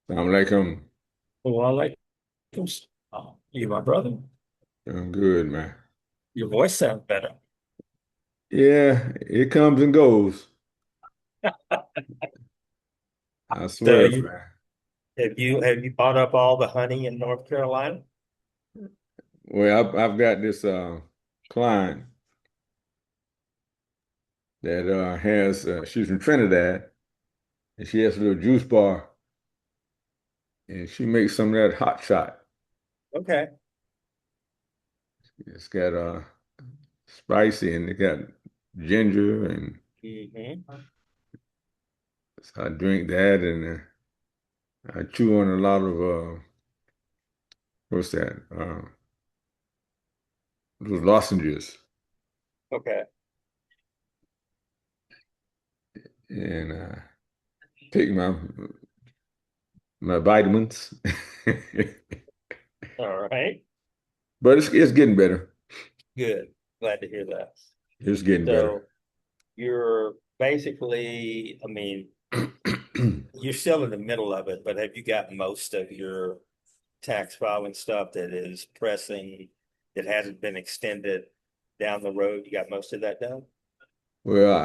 I'm like I'm Well, I like you, my brother. doing good, man. Your voice sounds better. Yeah, it comes and goes. I So swear, you man. have you bought up all the honey in North Carolina? Well, I've got this client that has she's from Trinidad and she has a little juice bar and she makes some of that hot shot. Okay. It's got spicy and it got ginger and Hmm. so I drink that and I chew on a lot of what's that? Those lozenges Okay. and take my vitamins. All right. But it's getting better. Good. Glad to hear that. It's getting better. So you're basically, I mean, you're still in the middle of it, but have you got most of your tax filing stuff that is pressing, that hasn't been extended down the road? You got most of that done? Well,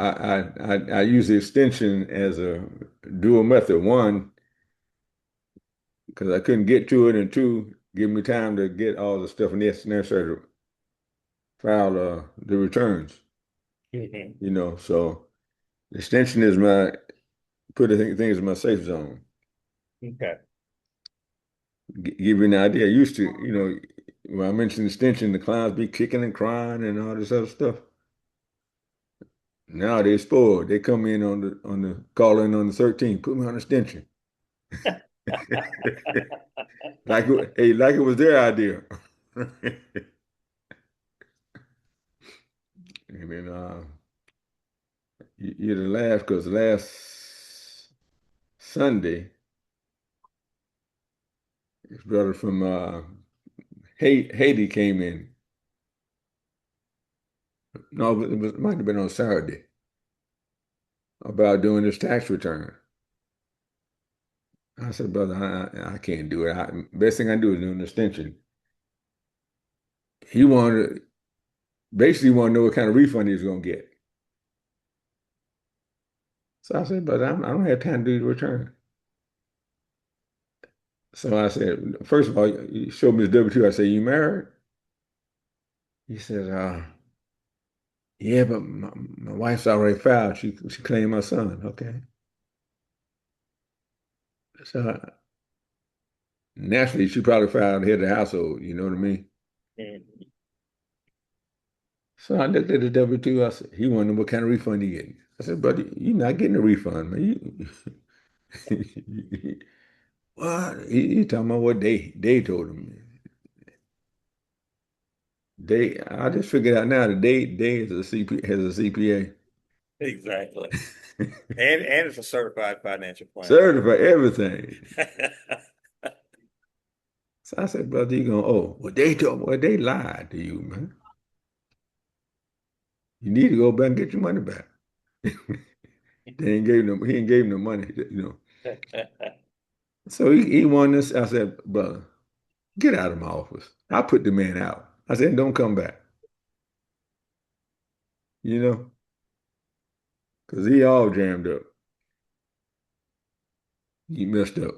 I use the extension as a dual method. One, because I couldn't get to it, and two, give me time to get all the stuff necessary to file the returns. Hmm. So the extension is my put the things in my safe zone. Okay. Give you an idea. I used to, when I mentioned extension, the clients be kicking and crying and all this other stuff. Now they're spoiled. They come in on the call in on the 13th, put me on extension. Like it was their idea. And then you'd have laughed because last Sunday, his brother from Haiti came in. No, it might have been on Saturday about doing his tax return. I said, brother, I can't do it. Best thing I do is do an extension. He wanted basically want to know what kind of refund he was going to get. So I said, brother, I don't have time to do the return. So I said, first of all, he showed me his W-2. I said, you married? He said, yeah, but my wife's already filed. She claimed my son. Okay. So naturally, she probably filed head of the household. You know what I mean? Mhm. So I looked at the W-2. I said, he wanted to know what kind of refund he getting. I said, brother, you're not getting a refund, man. What? He talking about what they told him. I just figured out now that they is a CP has a CPA. Exactly. And it's a certified financial planner. Certified everything. So I said, brother, you going, oh, well, they told me, well, they lied to you, man. You need to go back and get your money back. He ain't gave him the money. So he won this. I said, brother, get out of my office. I put the man out. I said, don't come back, you know, because he all jammed up. He messed up.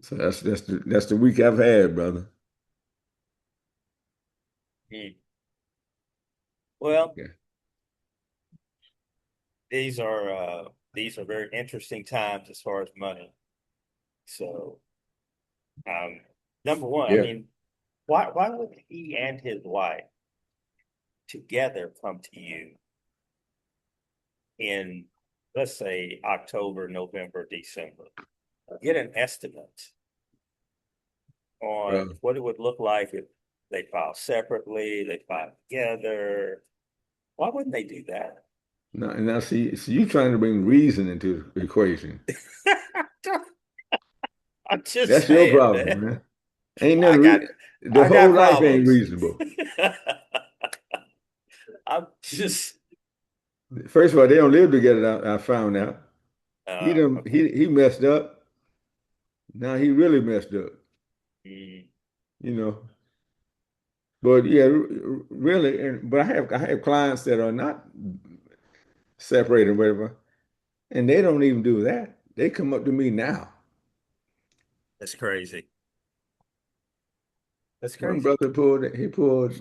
So that's the week I've had, brother. Mm. Well, Yeah. these are very interesting times as far as money. So, um, number one, I Yeah. mean, why would he and his wife together come to you in, let's say, October, November, December? Get an estimate on Well, what it would look like if they filed separately, they filed together. Why wouldn't they do that? now see, you trying to bring reason into the equation. I'm just That's your saying, man. problem, man. Ain't I nothing got the I whole got life ain't problems. reasonable. I'm just First of all, they don't live together, I found out. Okay. He messed up. Now he really messed up, Mm, you know. But yeah, really, but I have clients that are not separated, or whatever, and they don't even do that. They come up to me now. that's crazy. That's One crazy. brother he pulled,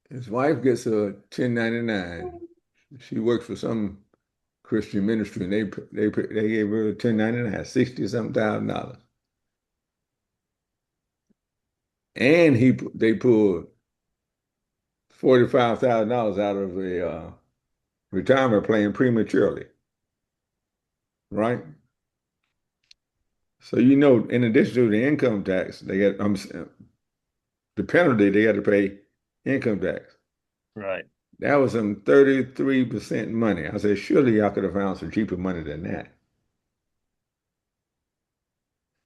his wife gets a 1099. She works for some Christian ministry, and they gave her a 1099, 60 something thousand dollars. And they pulled $45,000 out of a retirement plan prematurely, right? So in addition to the income tax, they got the penalty they got to pay income tax. Right. That was some 33% money. I said, surely y'all could have found some cheaper money than that,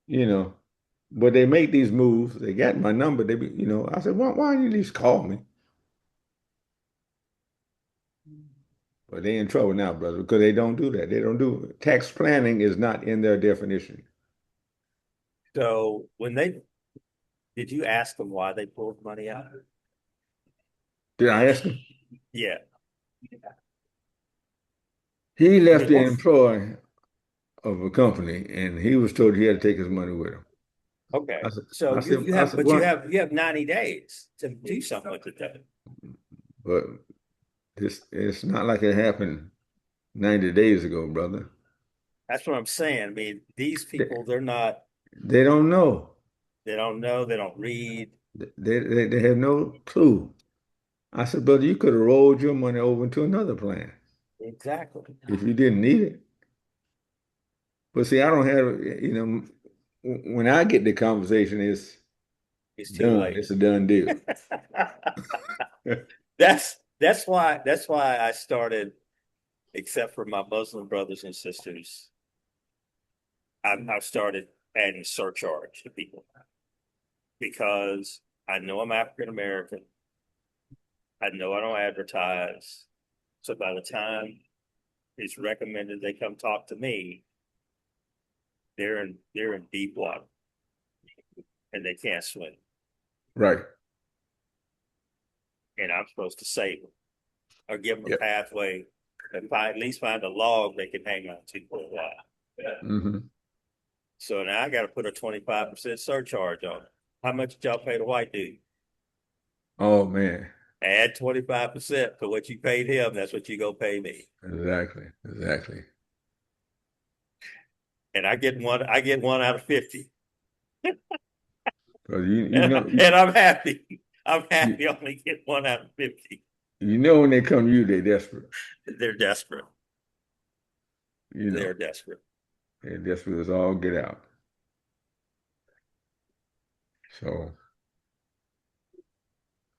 you know. But they make these moves. They got my number. I said, why don't you at least call me? But they in trouble now, brother, because they don't do that. They don't do tax planning is not in their definition. So did you ask them why they pulled money out? Did I ask him? Yeah. He I left mean, the that's employ of a company, and he was told he had to take his money with him. okay. So I said, but what? you have 90 days to do something with it though. But it's not like it happened 90 days ago, brother. That's what I'm saying. I mean, these They, people, they don't know. they don't know, they don't read. They have no clue. I said, brother, you could have rolled your money over into another plan Exactly. if you didn't need it. But see, I don't have, when I get the conversation, it's It's too done. late. It's a done deal. That's why I started, except for my Muslim brothers and sisters, I've started adding surcharge to people because I know I'm African American. I know I don't advertise. So by the time it's recommended they come talk to me, they're in deep water and they can't swim. Right. And I'm supposed to save them or give them a Yep. pathway and at least find a log they can hang on to for a while. Hmm. So now I got to put a 25% surcharge on it. How much did y'all pay the white dude? Oh man. Add 25% to what you paid him. That's what you go pay me. Exactly. Exactly. And I get one out of 50. Because And I'm happy. I'm you happy I only get one out of 50. you know when they come to you, they're desperate. They're desperate. You know, They're desperate. they're desperate as all get out. So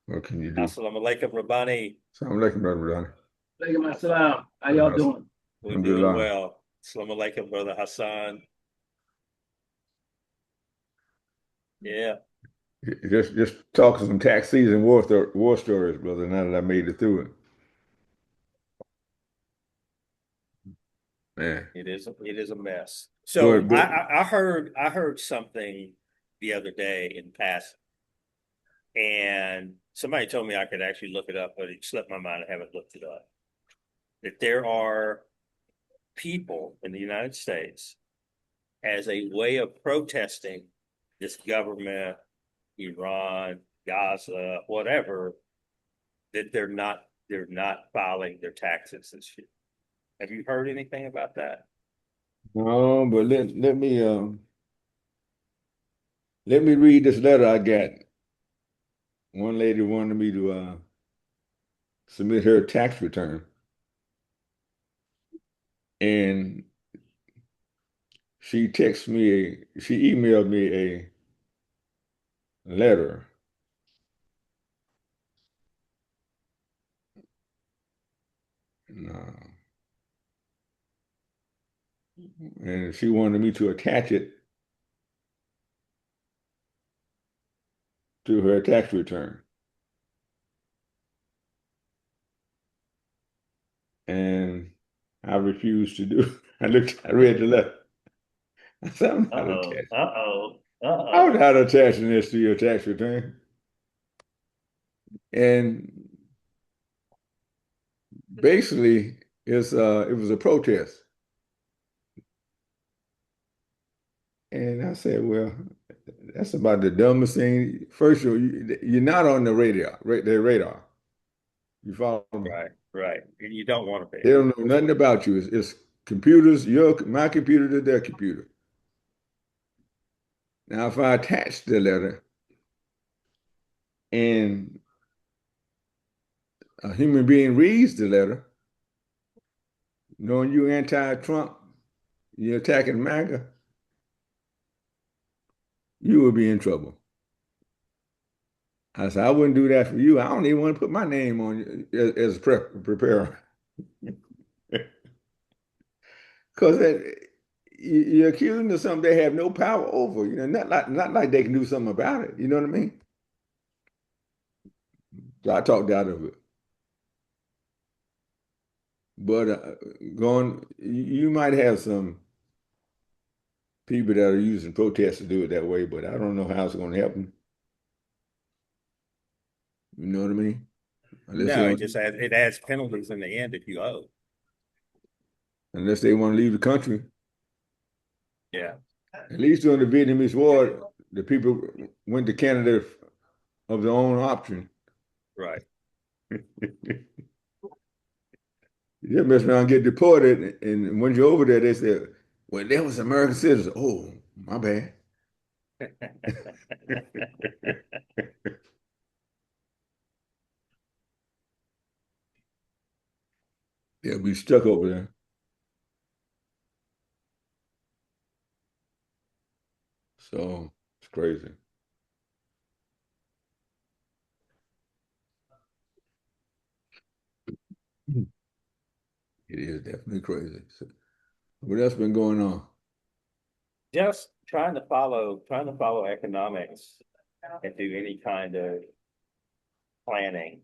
what can you do? Assalamu alaikum, Rabbani. Assalamu alaikum, brother Ronnie. Alaikum assalam. How y'all doing? We're doing Alhamdulillah. well. Assalamu alaikum, brother Hassan. Yeah, Just talking some tax season war stories, brother. Now that I made it through it, man. it is a mess. But So I heard something the other day in passing, and somebody told me I could actually look it up, but it slipped my mind. I haven't looked it up. That there are people in the United States as a way of protesting this government, Iran, Gaza, whatever, that they're not filing their taxes and shit. Have you heard anything about that? no, but let me read this letter I got. One lady wanted me to submit her tax return, and she emailed me a letter. Uh, and she wanted me to attach it to her tax return. And I refused to do. I read the letter. I said, I'm not Uh-oh. attaching. Uh-oh. I'm Uh-oh. not attaching this to your tax return. And basically, it was a protest. And I said, well, that's about the dumbest thing. First of all, you're not on the radar, their radar. You follow me? Right, right. You don't want to be. They don't know nothing about you. It's computers, my computer to their computer. Now, if I attach the letter and a human being reads the letter, knowing you anti-Trump, you're attacking MAGA, you will be in trouble. I said, I wouldn't do that for you. I don't even want to put my name on you as a preparer. Because you're accusing of something they have no power over. Not like they can do something about it. You know what I mean? So I talked out of it. But you might have some people that are using protests to do it that way, but I don't know how it's going to help them. You know what I mean? Unless they No, want, it adds penalties in the end if you owe. unless they want to leave the country. Yeah. At least during the Vietnamese War, the people went to Canada of their own option. Right. You just mess around and get deported, and when you're over there, they say, well, there was American citizens. Oh, my bad. They'll be stuck over there. So it's crazy. It is definitely crazy. So, what else been going on? Just trying to follow economics and do any kind of planning.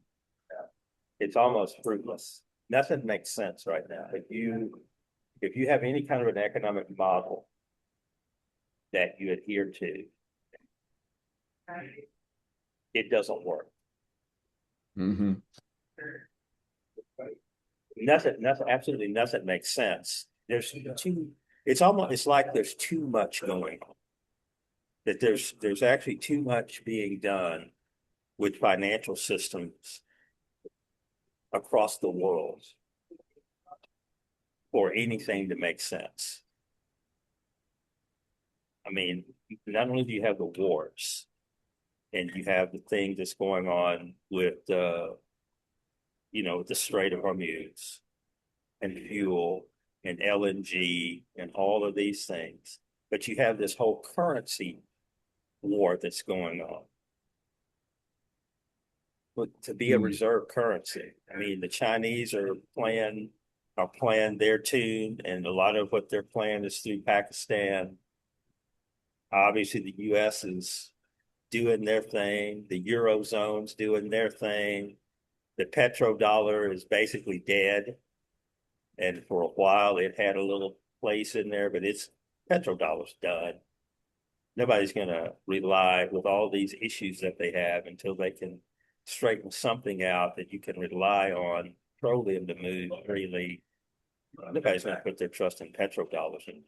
It's almost fruitless. Nothing makes sense right now. If you have any kind of an economic model that you adhere to, it doesn't work. Mm-hmm. Absolutely nothing makes sense. It's like there's too much going on. That there's actually too much being done with financial systems across the world for anything to make sense. I mean, not only do you have the wars and you have the thing that's going on with the Strait of Hormuz and fuel and LNG and all of these things, but you have this whole currency war that's going on. But to be a Mm-hmm. reserve currency, I mean, the Chinese are playing their tune, and a lot of what they're playing is through Pakistan. Obviously, the U.S. is doing their thing. The Eurozone's doing their thing. The petrodollar is basically dead. And for a while, it had a little place in there, but it's petrodollar's done. Nobody's going to rely with all these issues that they have until they can straighten something out that you can rely on petroleum to move freely. Nobody's going to put their trust in petrodollars. And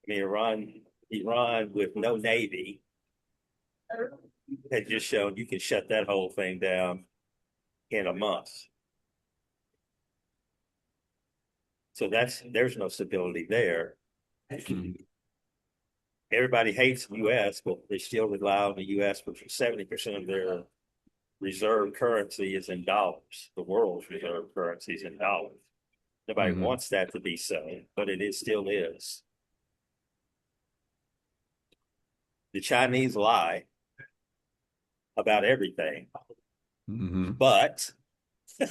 I mean, Iran with no navy had just shown you can shut that whole thing down in a month. So there's no stability there. Mm-hmm. Everybody hates the U.S., but they still rely on the U.S. for 70% of their reserve currency is in dollars. The world's reserve currency is in dollars. Nobody Mm-hmm. wants that to be so, but still is. The Chinese lie about everything, Mm-hmm. but They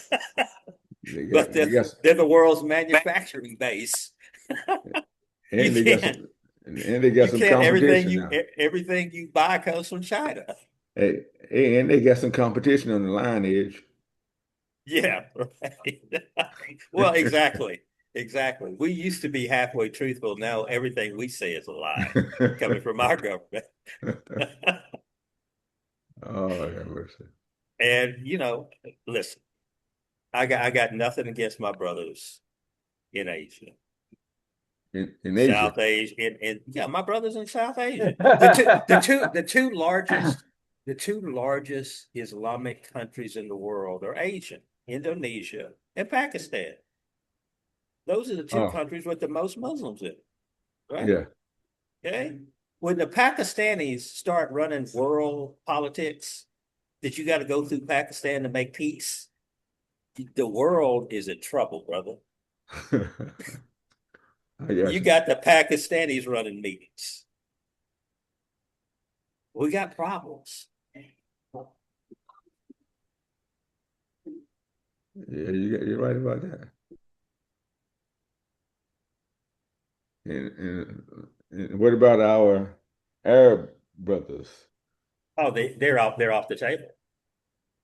got, but they got, they're the world's manufacturing base. You and they got can't some, and they got some competition now. everything you buy comes from China. And they got some competition on the line edge. Yeah, right. Well, exactly. Exactly. We used to be halfway truthful. Now everything we say is a lie coming from our government. Oh, have mercy. And listen, I got nothing against my brothers in Asia, In Asia. South Asia, and yeah, my brothers in South Asia. The two largest Islamic countries in the world are Asian, Indonesia and Pakistan. Those are the two Oh, countries with the most Muslims in it, right? yeah. Okay. When the Pakistanis start running world politics, that you got to go through Pakistan to make peace, the world is in trouble, brother. I got You you. got the Pakistanis running meetings. We got problems. Yeah, you're right about that. And what about our Arab brothers? Oh, they're off the table.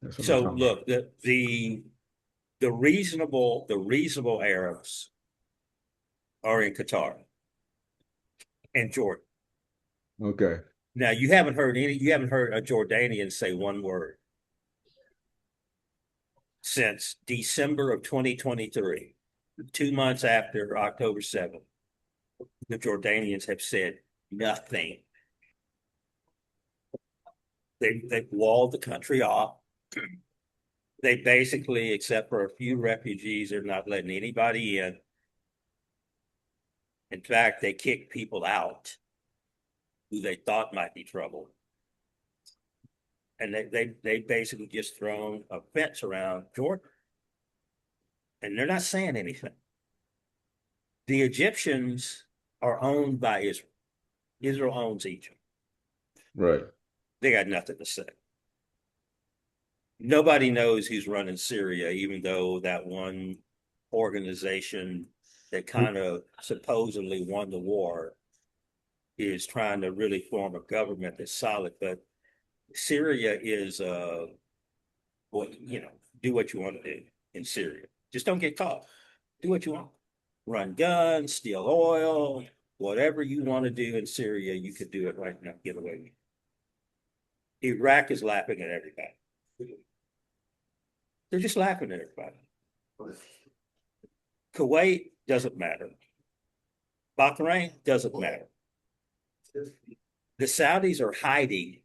That's what I'm So talking about. look, the reasonable Arabs are in Qatar and Jordan. Okay. Now you haven't heard a Jordanian say one word since December of 2023, 2 months after October 7th. The Jordanians have said nothing. They've walled the country off. They basically, except for a few refugees, are not letting anybody in. In fact, they kicked people out who they thought might be trouble. And they basically just thrown a fence around Jordan. And they're not saying anything. The Egyptians are owned by Israel. Israel owns Egypt. Right. They got nothing to say. Nobody knows who's running Syria, even though that one organization that kind of supposedly won the war is trying to really form a government that's solid. But Syria is, do what you want to do in Syria. Just don't get caught. Do what you want. Run guns, steal oil, whatever you want to do in Syria, you could do it right now. Get away. Iraq is laughing at everybody. They're just laughing at everybody. Kuwait doesn't matter. Bahrain doesn't matter. The Saudis are hiding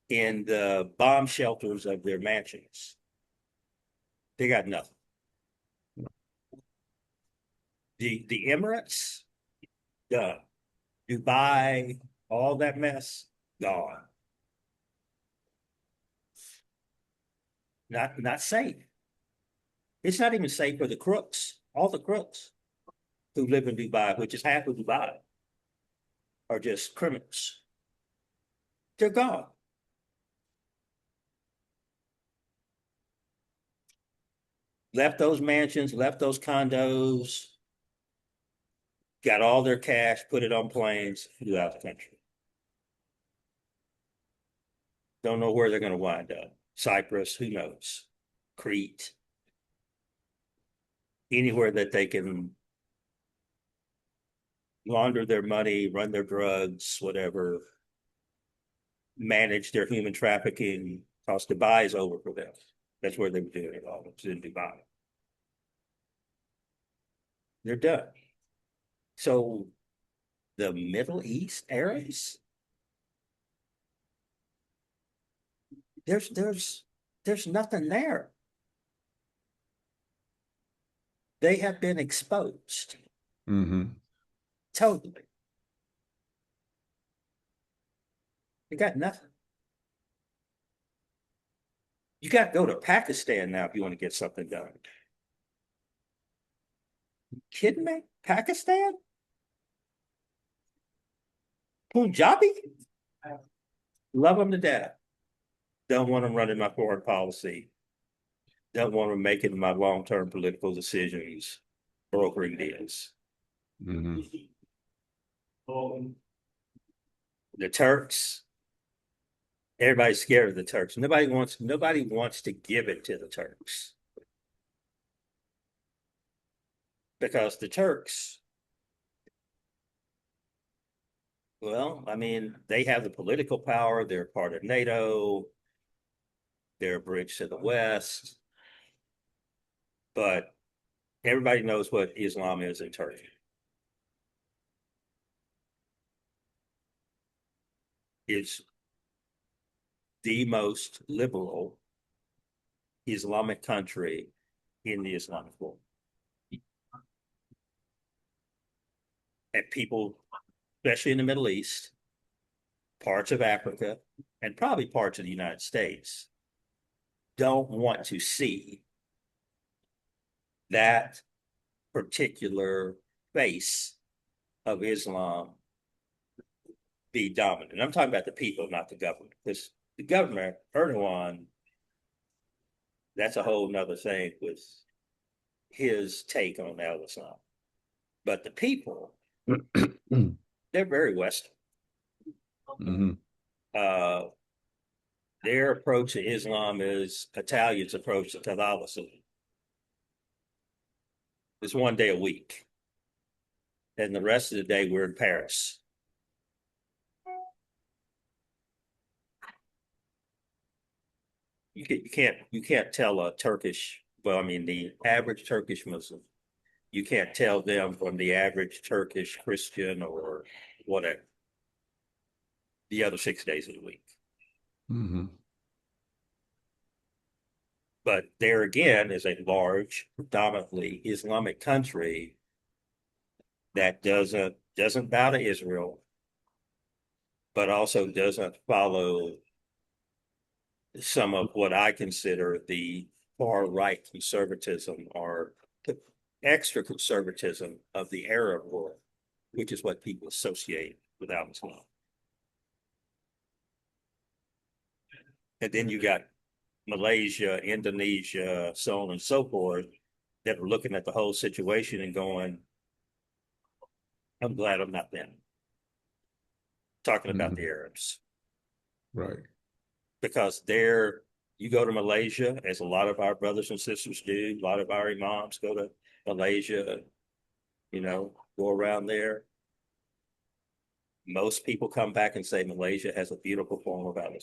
in the bomb shelters of their mansions. They got nothing. The Emirates, done. Dubai, all that mess, gone. Not safe. It's not even safe for the crooks. All the crooks who live in Dubai, which is half of Dubai, are just criminals. They're gone. Left those mansions, left those condos, got all their cash, put it on planes, flew out the country. Don't know where they're going to wind up. Cyprus, who knows? Crete, anywhere that they can launder their money, run their drugs, whatever, manage their human trafficking, because Dubai is over for them. That's where they were doing it all. It's in Dubai. They're done. So the Middle East Arabs, there's nothing there. They have been exposed. Mm-hmm. Totally. They got nothing. You got to go to Pakistan now if you want to get something done. You kidding me? Pakistan? Punjabi? Love them to death. Don't want them running my foreign policy. Don't want them making my long-term political decisions, brokering deals. Mm-hmm. The Turks, everybody's scared of the Turks. Nobody wants to give it to the Turks. because the Turks, well, I mean, they have the political power. They're part of NATO. They're a bridge to the West. But everybody knows what Islam is in Turkey. It's the most liberal Islamic country in the Islamic world. And people, especially in the Middle East, parts of Africa, and probably parts of the United States, don't want to see that particular face of Islam be dominant. I'm talking about the people, not the government, because the government, Erdogan, that's a whole nother thing with his take on Islam. But the people, they're very Western. Mm-hmm. Their approach to Islam is Italians' approach to Catholicism. It's one day a week. And the rest of the day we're in Paris. You can't tell a Turkish, well, I mean the average Turkish Muslim, you can't tell them from the average Turkish Christian or whatever the other 6 days of the week. Mm-hmm. But there again is a large, predominantly Islamic country that doesn't bow to Israel, but also doesn't follow some of what I consider the far right conservatism or extra conservatism of the Arab world, which is what people associate with Islam. And then you got Malaysia, Indonesia, so on and so forth, that are looking at the whole situation and going, I'm glad I'm not them. Talking about the Arabs. Right. Because you go to Malaysia, as a lot of our brothers and sisters do, a lot of our imams go to Malaysia, go around there. Most people come back and say Malaysia has a beautiful form of Islam.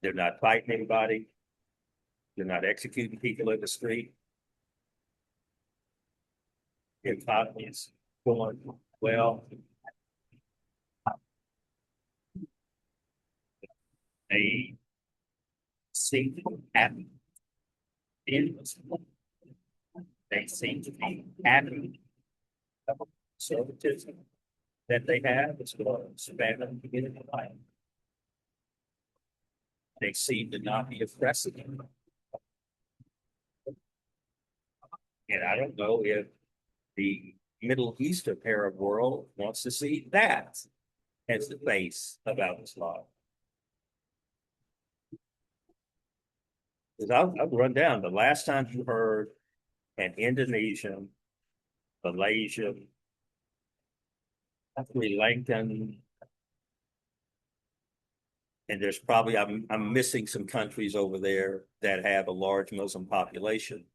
They're not fighting anybody. They're not executing people in the street. The economy is going well. They seem to be happy. They seem to be happy. Conservatism that they have is going to expand them to get into life. They seem to not be oppressive. And I don't know if the Middle Eastern Arab world wants to see that as the face of Islam. Because I'll run down the last time you heard an Indonesian, Malaysian, Sri Lankan, and there's probably I'm missing some countries over there that have a large Muslim population,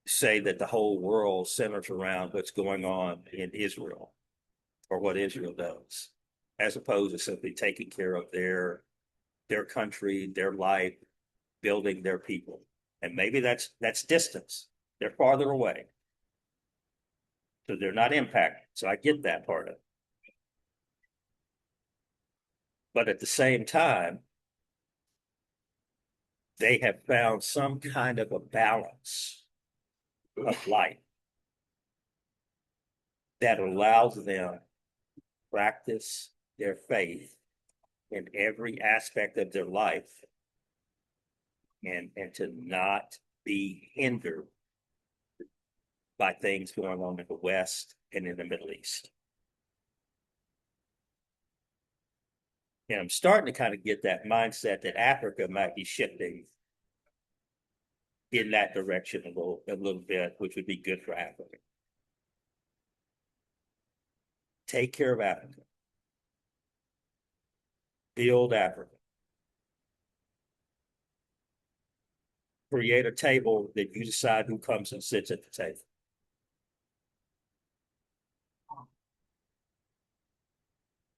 say that the whole world centers around what's going on in Israel or what Israel does, as opposed to simply taking care of their country, their life, building their people. And maybe that's distance. They're farther away. So they're not impacted. So I get that part of it. But at the same time, they have found some kind of a balance of life that allows them to practice their faith in every aspect of their life and to not be hindered by things going on in the West and in the Middle East. And I'm starting to kind of get that mindset that Africa might be shifting in that direction a little bit, which would be good for Africa. Take care of Africa. Build Africa. create a table that you decide who comes and sits at the table.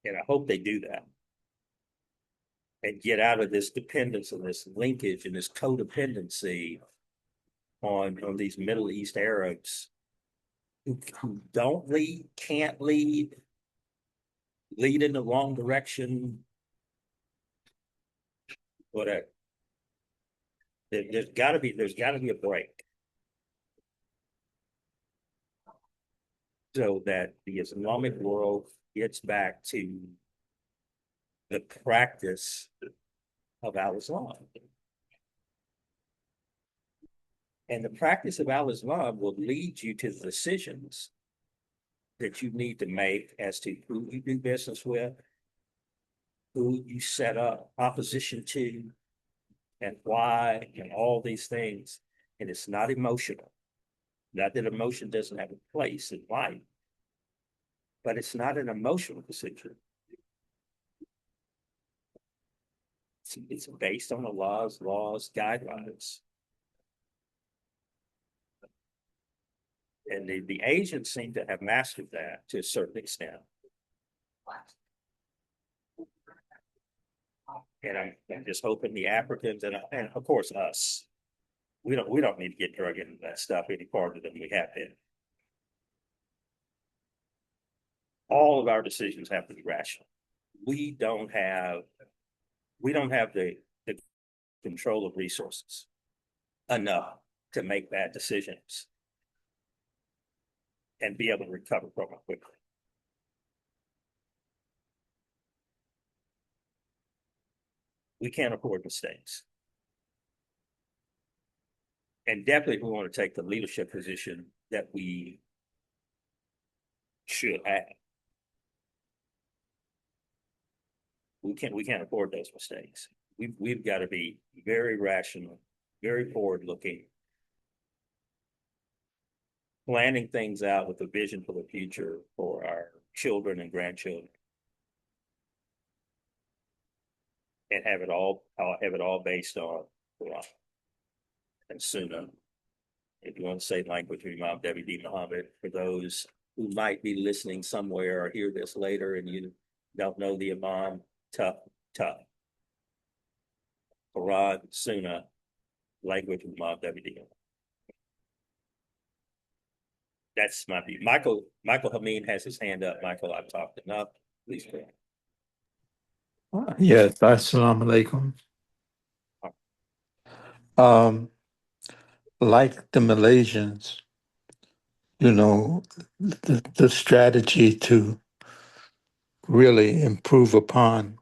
And I hope they do that and get out of this dependence and this linkage and this codependency on these Middle East Arabs who don't lead, can't lead in the wrong direction, whatever. There's got to be a break so that the Islamic world gets back to the practice of al-Islam. And the practice of al-Islam will lead you to the decisions that you need to make as to who you do business with, who you set up opposition to, and why, and all these things. And it's not emotional. Not that emotion doesn't have a place in life, but it's not an emotional decision. It's based on the laws, guidelines. And the Asians seem to have mastered that to a certain extent. And I'm just hoping the Africans and of course us, we don't need to get drug into that stuff any farther than we have been. All of our decisions have to be rational. We don't have the control of resources enough to make bad decisions and be able to recover from it quickly. We can't afford mistakes. And definitely we want to take the leadership position that we should have. We can't afford those mistakes. We've got to be very rational, very forward looking, planning things out with a vision for the future for our children and grandchildren. And have it all based on Quran and Sunnah. If you want to say language of Imam W.D. Muhammad, for those who might be listening somewhere or hear this later and you don't know the Imam, tough. Quran, Sunnah, language of Imam W.D. That's my view. Michael Hameen has his hand up. Michael, I've talked enough. Please go ahead. Yes, assalamu alaikum. Like the Malaysians, the strategy to really improve upon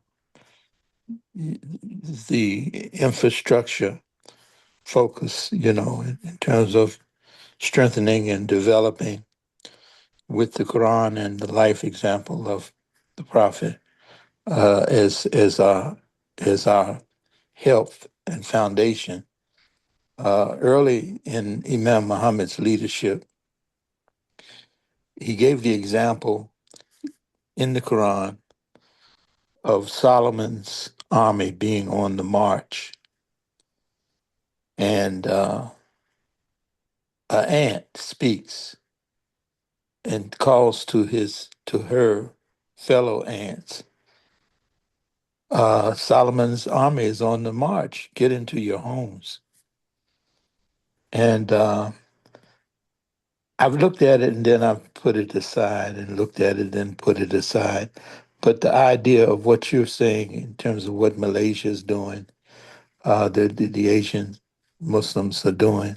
the infrastructure focus, in terms of strengthening and developing with the Quran and the life example of the Prophet as our health and foundation. Early in Imam Muhammad's leadership, he gave the example in the Quran of Solomon's army being on the march, and an ant speaks and calls to her fellow ants. Solomon's army is on the march. Get into your homes. And I've looked at it and then I've put it aside and looked at it and put it aside. But the idea of what you're saying in terms of what Malaysia is doing, the Asian Muslims are doing,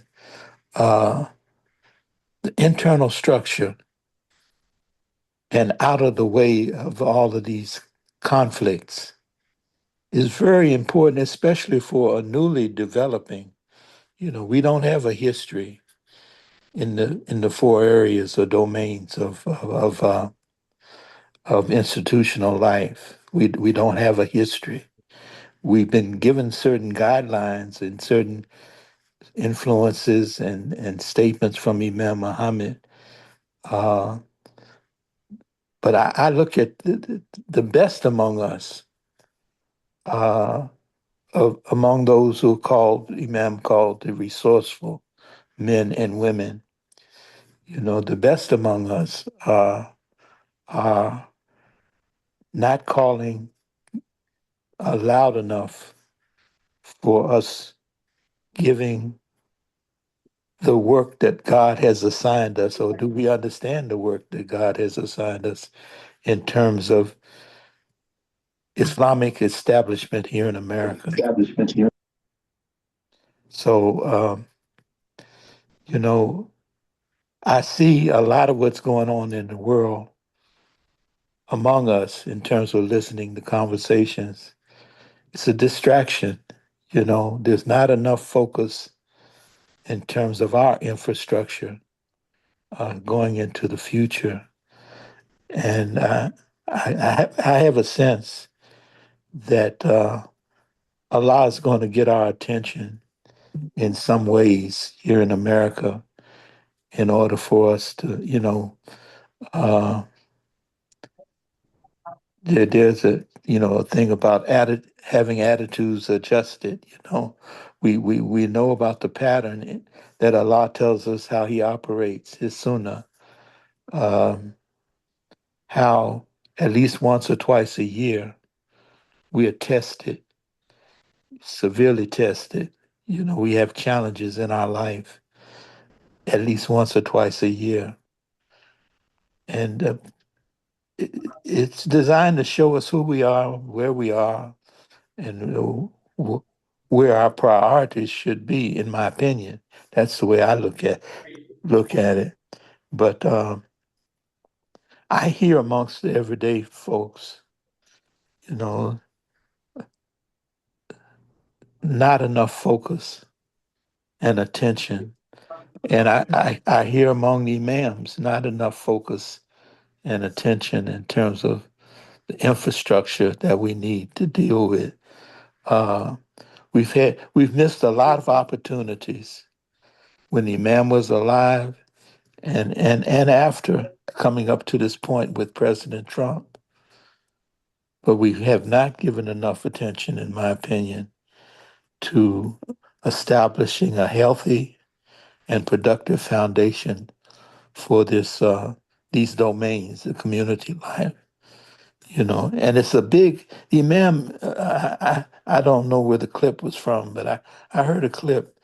the internal structure and out of the way of all of these conflicts is very important, especially for a newly developing. We don't have a history in the four areas or domains of institutional life. We don't have a history. We've been given certain guidelines and certain influences and statements from Imam Muhammad. But I look at the best among us among those who called Imam called the resourceful men and women, the best among us are not calling loud enough for us giving the work that God has assigned us, or do we understand the work that God has assigned us in terms of Islamic establishment here in America? So, you know, I see a lot of what's going on in the world among us in terms of listening to conversations. It's a distraction. There's not enough focus in terms of our infrastructure going into the future. And I have a sense that Allah is going to get our attention in some ways here in America in order for us to, uh, there's a thing about having attitudes adjusted. We know about the pattern that Allah tells us how He operates, His Sunnah, um, how at least once or twice a year we are tested, severely tested. We have challenges in our life at least once or twice a year, and it's designed to show us who we are, where we are, and where our priorities should be. In my opinion, that's the way I look at it. But I hear amongst the everyday folks, you know, not enough focus and attention, and I hear among the imams not enough focus and attention in terms of the infrastructure that we need to deal with. Uh, we've missed a lot of opportunities when the imam was alive and after coming up to this point with President Trump. But we have not given enough attention, in my opinion, to establishing a healthy and productive foundation for these domains, the community life. And it's a big, the imam, I don't know where the clip was from, but I heard a clip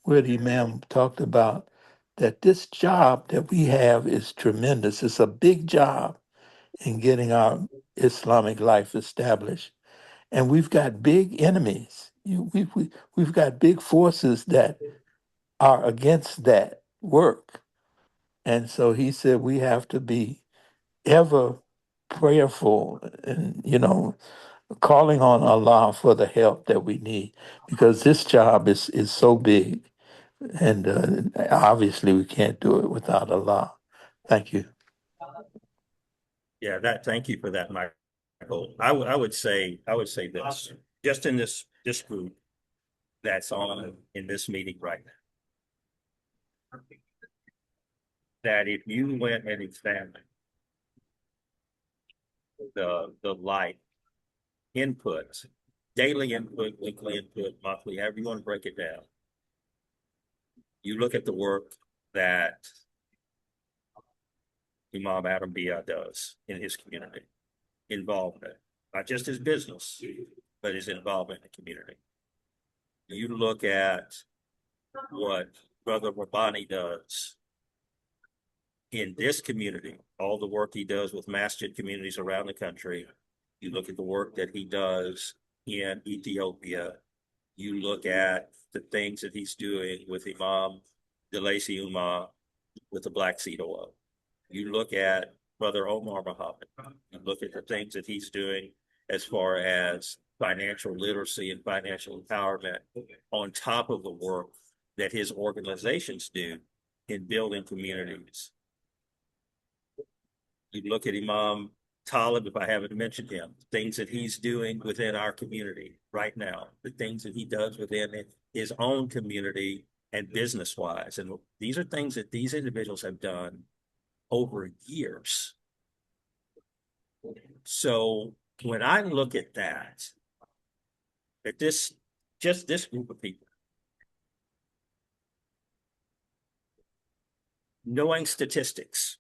where the imam talked about that this job that we have is tremendous. It's a big job in getting our Islamic life established. And we've got big enemies. We've got big forces that are against that work. And so he said we have to be ever prayerful and, calling on Allah for the help that we need because this job is so big. And obviously, we can't do it without Allah. Thank you. Yeah, thank you for that, Michael. I would say this, just in this group that's on in this meeting right now, that if you went and examined the light input, daily input, weekly input, monthly, however you want to break it down, you look at the work that Imam Adam Bia does in his community, involvement, not just his business, but his involvement in the community. You look at what Brother Rabbani does in this community, all the work he does with masjid communities around the country. You look at the work that he does in Ethiopia. You look at the things that he's doing with Imam Delasi Umar with the Black Seed Oil. You look at Brother Omar Muhammad. You look at the things that he's doing as far as financial literacy and financial empowerment on top of the work that his organizations do in building communities. You look at Imam Taalib, if I haven't mentioned him, things that he's doing within our community right now, the things that he does within his own community and business wise. And these are things that these individuals have done over years. So when I look at that, at this just this group of people, knowing statistics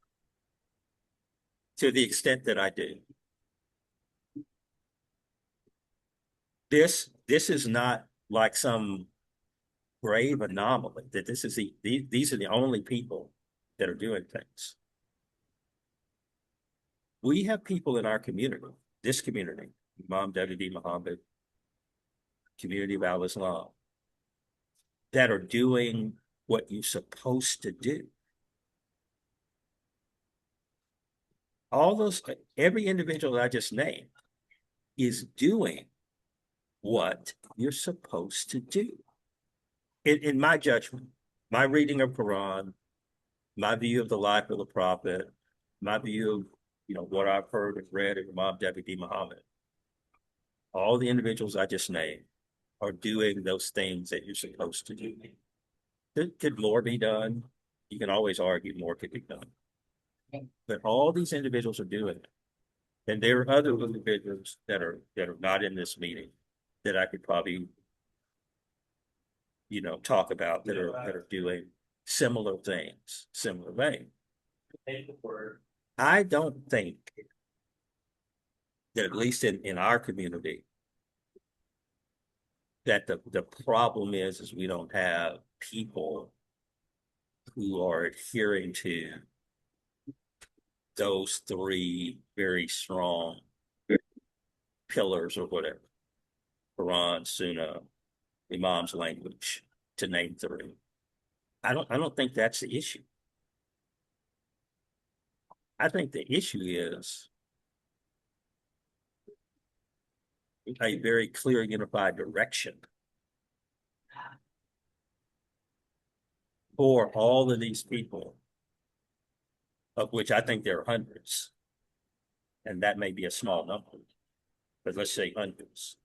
to the extent that I do, this is not like some grave anomaly, that this is these are the only people that are doing things. We have people in our community, this community, Imam David Muhammad, community of Al-Islam, that are doing what you're supposed to do. All those, every individual that I just named is doing what you're supposed to do. In my judgment, my reading of Quran, my view of the life of the Prophet, my view of what I've heard and read of Imam David Muhammad, all the individuals I just named are doing those things that you're supposed to do. Could more be done? You can always argue more could be done. But all these individuals are doing it. And there are other individuals that are not in this meeting that I could probably talk about that are doing similar things, similar vein. I don't think that, at least in our community, that the problem is we don't have people who are adhering to those three very strong pillars or whatever: Quran, Sunnah, Imam's language, to name three. I don't think that's the issue. I think the issue is a very clear, unified direction for all of these people, of which I think there are hundreds, and that may be a small number, but let's say hundreds.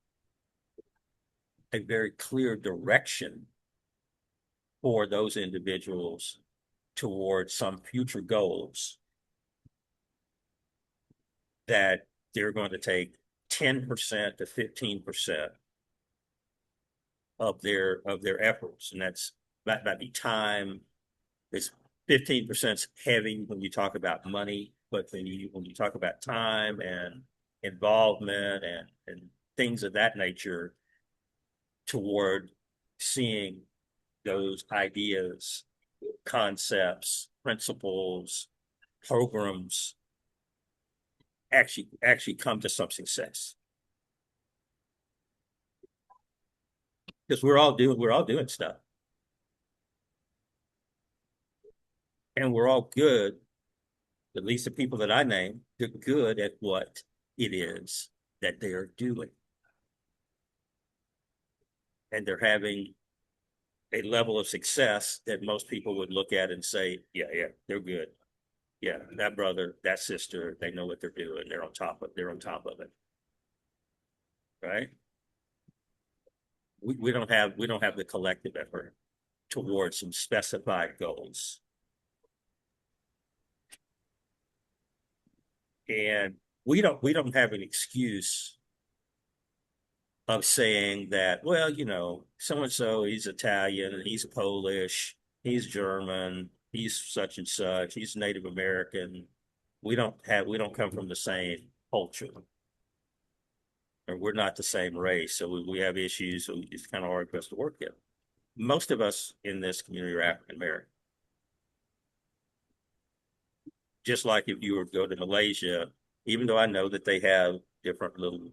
A very clear direction for those individuals towards some future goals that they're going to take 10% to 15% of their efforts, and that might be time. It's 15% heavy when you talk about money, but when you talk about time and involvement and things of that nature toward seeing those ideas, concepts, principles, programs actually come to some success. Because we're all doing stuff. And we're all good, at least the people that I name, they're good at what it is that they're doing. And they're having a level of success that most people would look at and say, yeah, they're good. Yeah, that brother, that sister, they know what they're doing. They're on top of it. Right? We don't have the collective effort towards some specified goals. And we don't have an excuse of saying that, well, so-and-so, he's Italian, he's Polish, he's German, he's such and such, he's Native American. We don't come from the same culture, or we're not the same race. So we have issues, so it's kind of hard for us to work at. Most of us in this community are African American. Just like if you were to go to Malaysia, even though I know that they have different little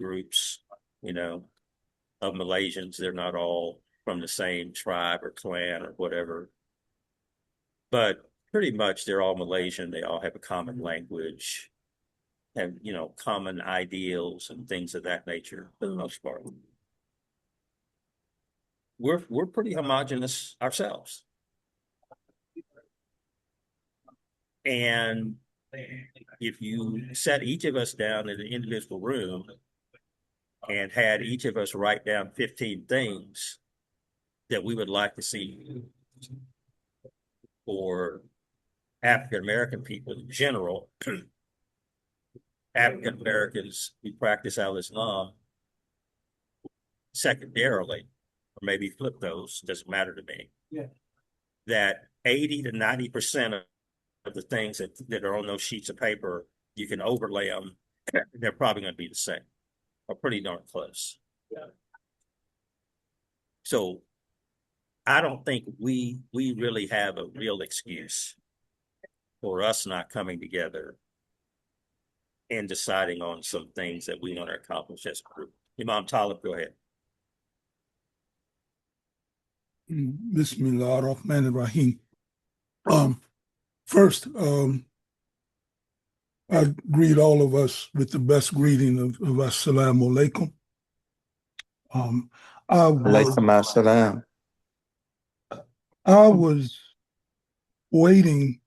groups, of Malaysians, they're not all from the same tribe or clan or whatever. But pretty much they're all Malaysian. They all have a common language, have, common ideals and things of that nature for the most part. We're pretty homogenous ourselves. And if you set each of us down in an individual room and had each of us write down 15 things that we would like to see for African American people in general, African Americans who practice Al-Islam, secondarily, or maybe flip those, doesn't matter to me. Yeah. That 80 to 90% of the things that are on those sheets of paper, you can overlay them. They're probably going to be the same or pretty darn close. Yeah. So I don't think we really have a real excuse for us not coming together and deciding on some things that we want to accomplish as a group. Imam Taalib, go ahead. Bismillah ar-Rahman ar-Rahim. First, I greet all of us with the best greeting of Assalamu alaikum. Alaykum as-salam. I was waiting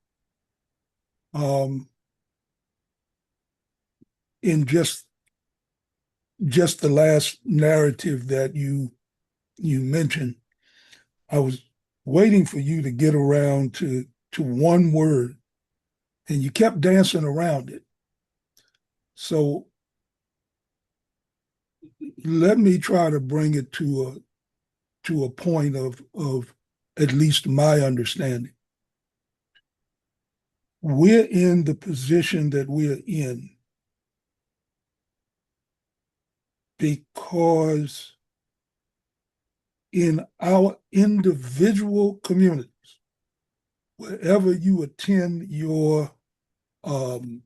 in just the last narrative that you mentioned. I was waiting for you to get around to one word, and you kept dancing around it. So let me try to bring it to a point of at least my understanding. We're in the position that we're in because in our individual communities, wherever you attend your, I'm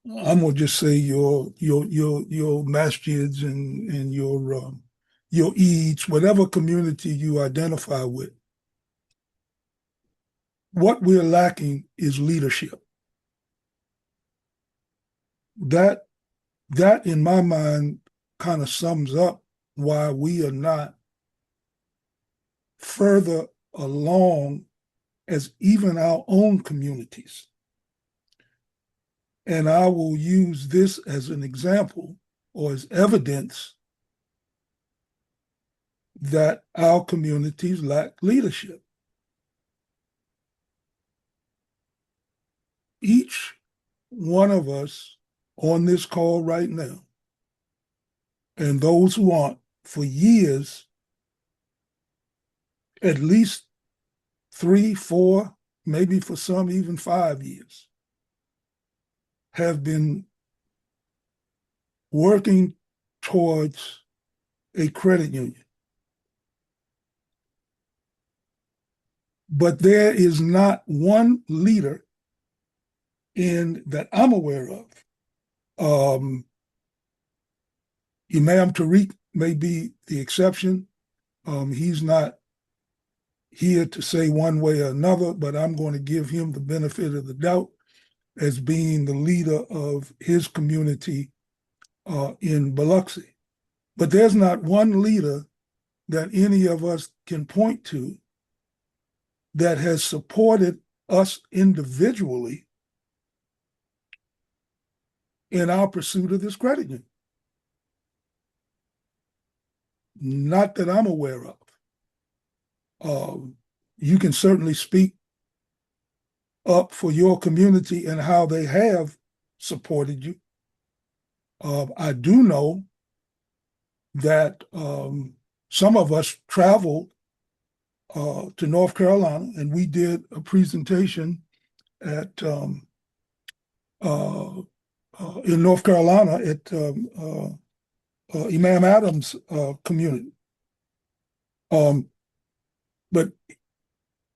gonna just say your masjids and your Eids, whatever community you identify with, what we're lacking is leadership. That in my mind kind of sums up why we are not further along as even our own communities. And I will use this as an example or as evidence that our communities lack leadership. Each one of us on this call right now, and those who aren't, for years, at least 3, 4, maybe for some even 5 years, have been working towards a credit union. But there is not one leader that I'm aware of. Imam Tariq may be the exception. He's not here to say one way or another, but I'm going to give him the benefit of the doubt as being the leader of his community in Biloxi. But there's not one leader that any of us can point to that has supported us individually in our pursuit of this credit union. Not that I'm aware of. You can certainly speak up for your community and how they have supported you. I do know that some of us traveled to North Carolina, and we did a presentation at in North Carolina at Imam Adams' community. But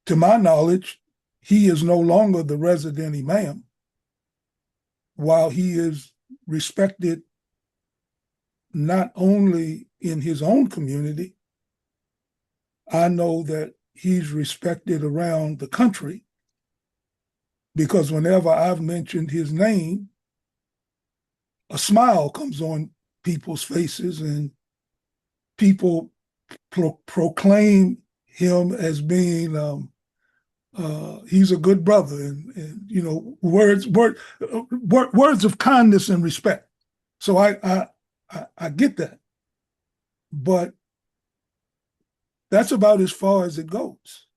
to my knowledge, he is no longer the resident imam, while he is respected not only in his own community. I know that he's respected around the country, because whenever I've mentioned his name, a smile comes on people's faces, and people proclaim him as being he's a good brother, and you know, words of kindness and respect. So I get that, but that's about as far as it goes.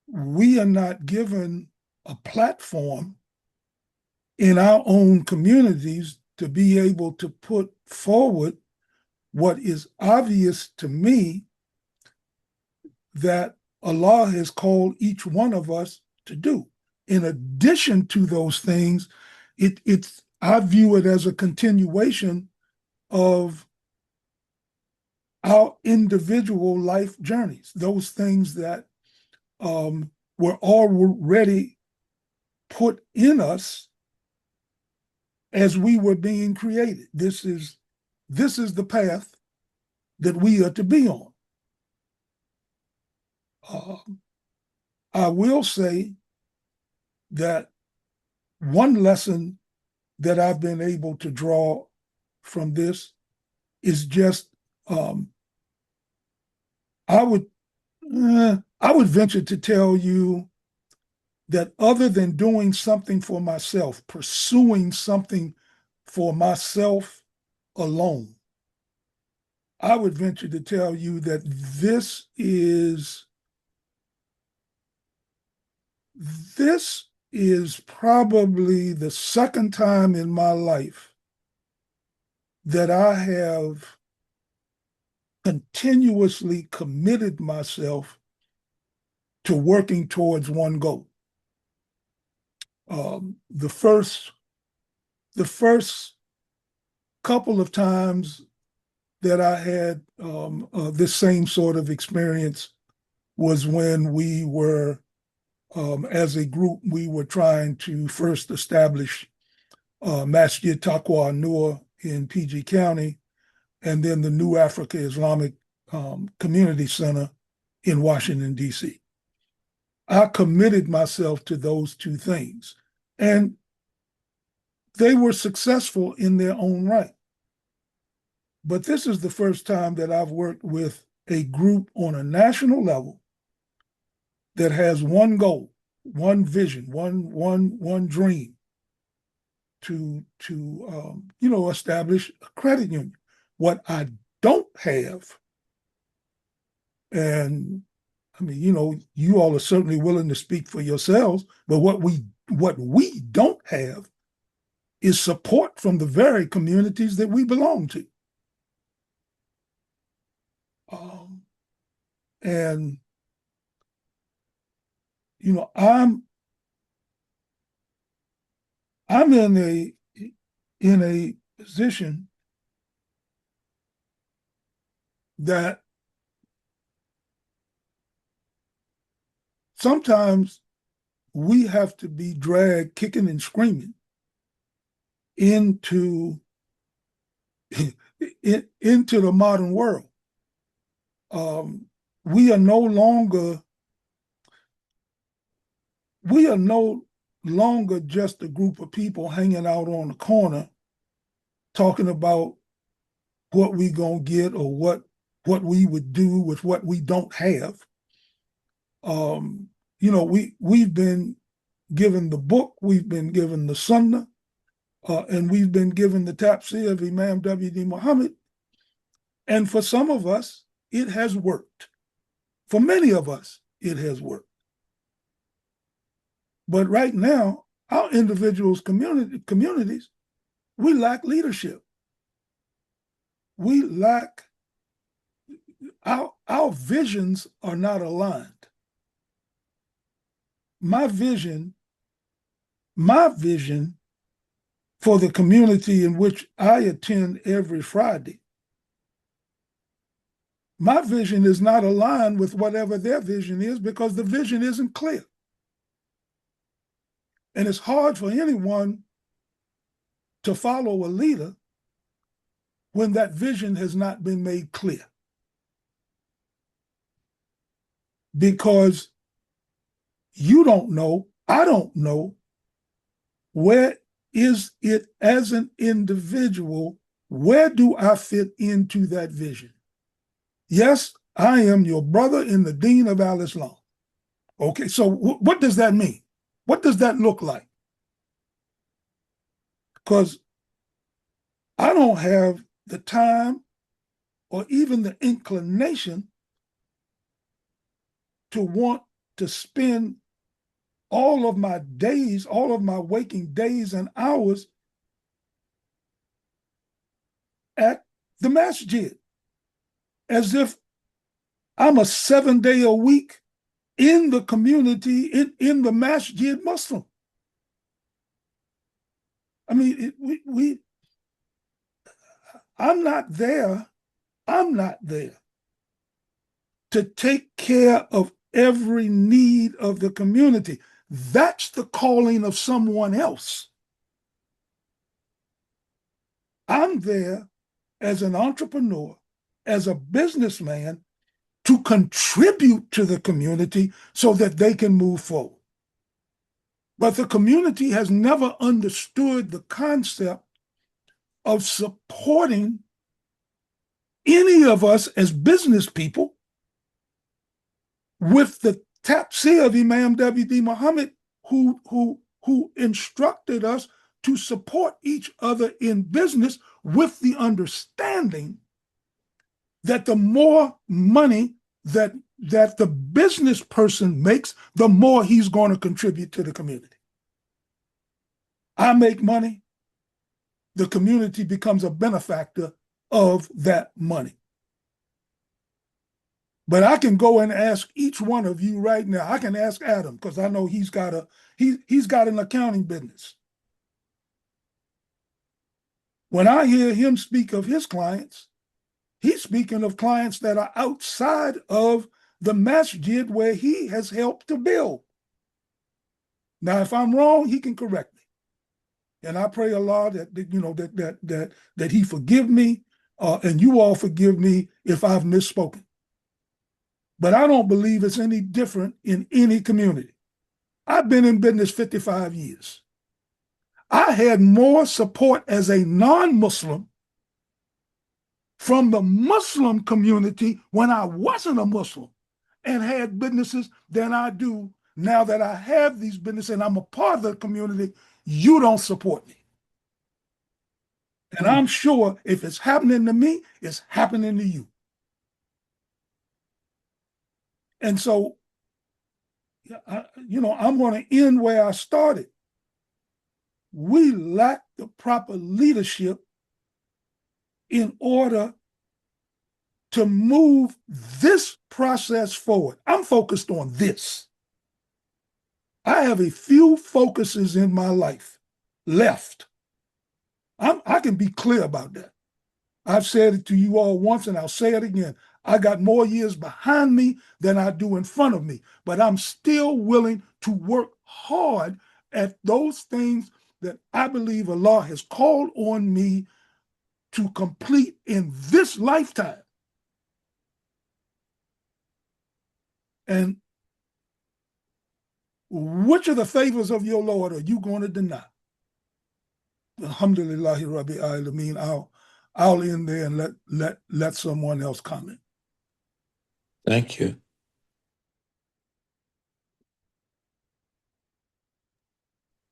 We are not given a platform in our own communities to be able to put forward what is obvious to me that Allah has called each one of us to do. In addition to those things, I view it as a continuation of our individual life journeys, those things that were already put in us as we were being created. This is the path that we are to be on. I will say that one lesson that I've been able to draw from this is just I would venture to tell you that other than doing something for myself, pursuing something for myself alone, I would venture to tell you that this is probably the second time in my life that I have continuously committed myself to working towards one goal. The first couple of times that I had this same sort of experience was when we were, as a group, we were trying to first establish Masjid Taqwa Nur in PG County, and then the New Africa Islamic Community Center in Washington, D.C. I committed myself to those two things, and they were successful in their own right. But this is the first time that I've worked with a group on a national level that has one goal, one vision, one dream to establish a credit union. What I don't have, and I mean, you all are certainly willing to speak for yourselves, but what we don't have is support from the very communities that we belong to. And I'm in a position that sometimes we have to be dragged kicking and screaming into the modern world. We are no longer just a group of people hanging out on the corner talking about what we gonna get or what we would do with what we don't have. We've been given the book, we've been given the Sunnah, and we've been given the tafsir of Imam W.D. Muhammad. And for some of us, it has worked. For many of us, it has worked. But right now, our individuals, communities, we lack leadership. We lack, our visions are not aligned. My vision for the community in which I attend every Friday, my vision is not aligned with whatever their vision is because the vision isn't clear. And it's hard for anyone to follow a leader when that vision has not been made clear. Because you don't know, I don't know, where is it as an individual, where do I fit into that vision? Yes, I am your brother in the Deen of Al-Islam. Okay, so what does that mean? What does that look like? Because I don't have the time or even the inclination to want to spend all of my days, all of my waking days and hours at the masjid as if I'm a 7 day a week in the community, in the masjid Muslim. I mean, I'm not there to take care of every need of the community. That's the calling of someone else. I'm there as an entrepreneur, as a businessman, to contribute to the community so that they can move forward. But the community has never understood the concept of supporting any of us as business people with the tafsir of Imam W.D. Muhammad, who instructed us to support each other in business with the understanding that the more money that the business person makes, the more he's going to contribute to the community. I make money, the community becomes a benefactor of that money. But I can go and ask each one of you right now. I can ask Adam, because I know he's got an accounting business. When I hear him speak of his clients, he's speaking of clients that are outside of the masjid where he has helped to build. Now, if I'm wrong, he can correct me. And I pray Allah that he forgive me, and you all forgive me if I've misspoken. But I don't believe it's any different in any community. I've been in business 55 years. I had more support as a non-Muslim from the Muslim community when I wasn't a Muslim and had businesses than I do now that I have these businesses and I'm a part of the community. You don't support me. And I'm sure if it's happening to me, it's happening to you. And so, I'm going to end where I started. We lack the proper leadership in order to move this process forward. I'm focused on this. I have a few focuses in my life left. I can be clear about that. I've said it to you all once and I'll say it again. I got more years behind me than I do in front of me, but I'm still willing to work hard at those things that I believe Allah has called on me to complete in this lifetime. And which of the favors of your Lord are you going to deny? Alhamdulillahi Rabbi Alameen. I'll end there and let someone else comment. Thank you.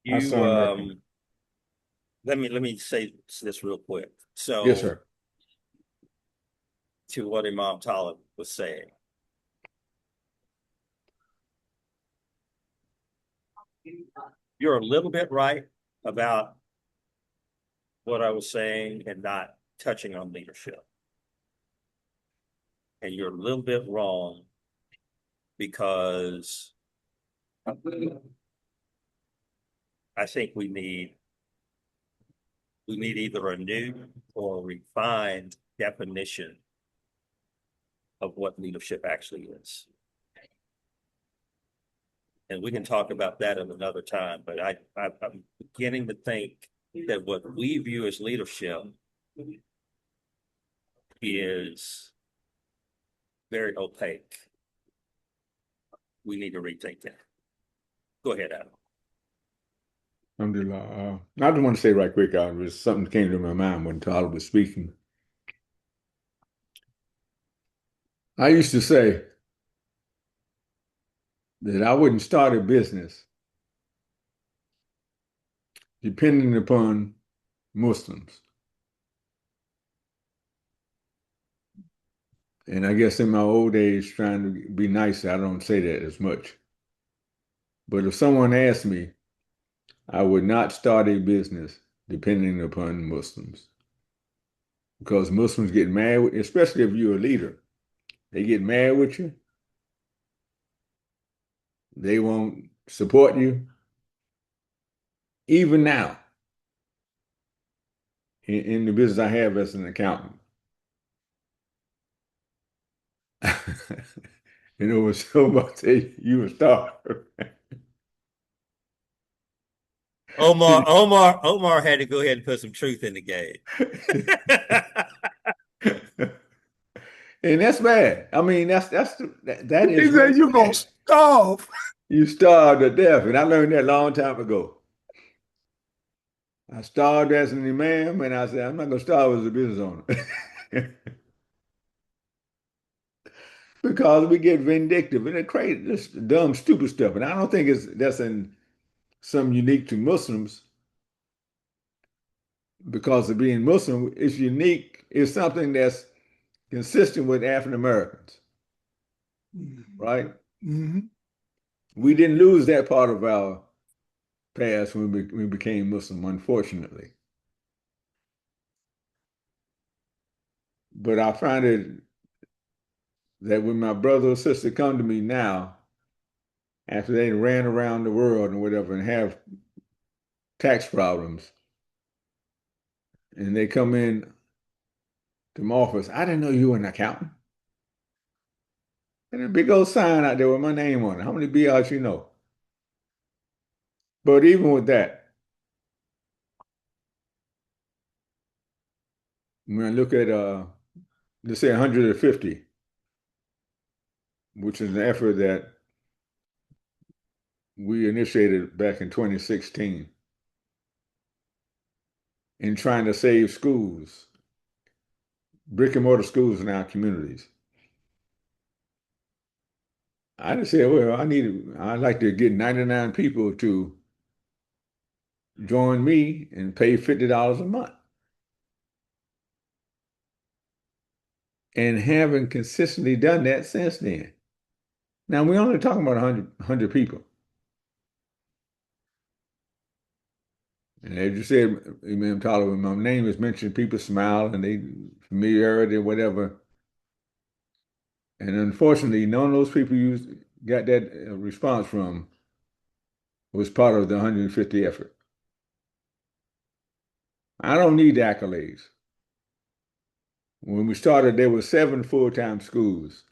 Let me say this real quick. So, yes, sir. To what Imam Taalib was saying, you're a little bit right about what I was saying and not touching on leadership. And you're a little bit wrong because I think we need either a new or refined definition of what leadership actually is. And we can talk about that at another time, but I'm beginning to think that what we view as leadership is very opaque. We need to rethink that. Go ahead, Adam. Alhamdulillah. I just want to say right quick, was something that came to my mind when Taalib was speaking. I used to say that I wouldn't start a business depending upon Muslims. And I guess in my old age, trying to be nice, I don't say that as much. But if someone asked me, I would not start a business depending upon Muslims. Because Muslims get mad, especially if you're a leader. They get mad with you. They won't support you. Even now, in the business I have as an accountant, you know, when somebody say you a star. Omar had to go ahead and put some truth in the game. And that's bad. I mean, that He is said really you're gonna bad. starve. You starve to death, and I learned that a long time ago. I starved as an imam, and I said I'm not gonna starve as a business owner because we get vindictive and it crazy, this dumb, stupid stuff. And I don't think that's in some unique to Muslims because of being Muslim. It's unique. It's something that's consistent with African Americans, right? Mm-hmm. We didn't lose that part of our past when we became Muslim, unfortunately. But I find it that when my brother or sister come to me now, after they ran around the world and whatever and have tax problems, and they come in to my office, I didn't know you were an accountant. And a big old sign out there with my name on it. How many BRs you know? But even with that, when I look at let's say 150, which is an effort that we initiated back in 2016 in trying to save schools, brick and mortar schools in our communities. I just said, well, I'd like to get 99 people to join me and pay $50 a month. And having consistently done that since then. Now, we're only talking about 100 people. And as you said, Imam Taalib, when my name is mentioned, people smile and they familiarity or whatever. And unfortunately, none of those people you got that response from was part of the 150 effort. I don't need the accolades. When we started, there were 7 full-time schools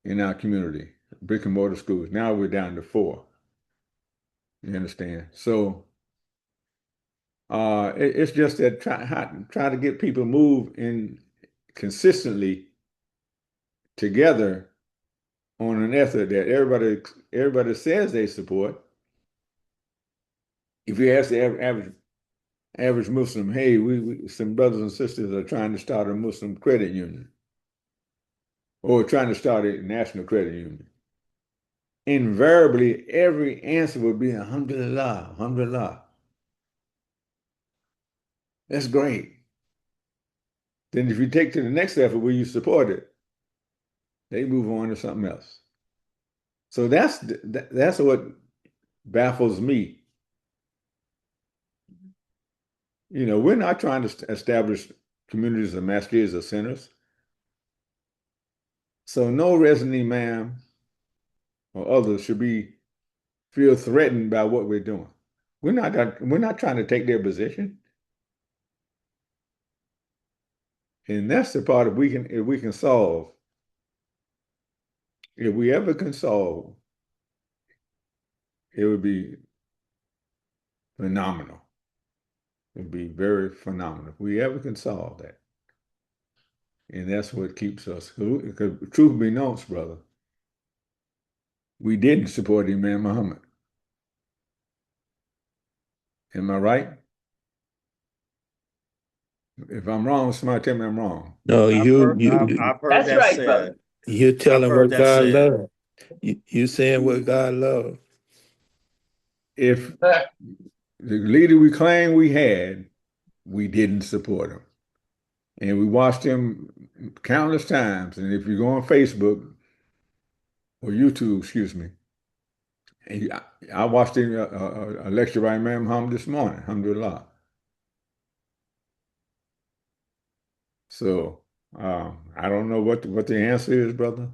in our community, brick and mortar schools. Now we're down to 4. You understand? So it's just that try to get people move in consistently together on an effort that everybody says they support. If you ask the average Muslim, hey, we some brothers and sisters are trying to start a Muslim credit union or trying to start a national credit union. Invariably, every answer would be alhamdulillah, alhamdulillah. That's great. Then if you take to the next effort where you support it, they move on to something else. So that's what baffles me. You know, we're not trying to establish communities of masjids or centers. So no resident imam or others should feel threatened by what we're doing. We're not trying to take their position. And that's the part if we can solve, if we ever can solve, it would be phenomenal. It would be very phenomenal if we ever can solve that. And that's what keeps us. Because truth be known, brother, we didn't support Imam Muhammad. Am I right? If I'm wrong, somebody tell me I'm wrong. No, I've heard That's that right, brother. said. you're I've telling heard what that God said. loves. You saying what God loves. If the leader we claim we had, we didn't support him. And we watched him countless times. And if you go on Facebook or YouTube, excuse me, and I watched a lecture by Imam Muhammad this morning, alhamdulillah. So I don't know what the answer is, brother.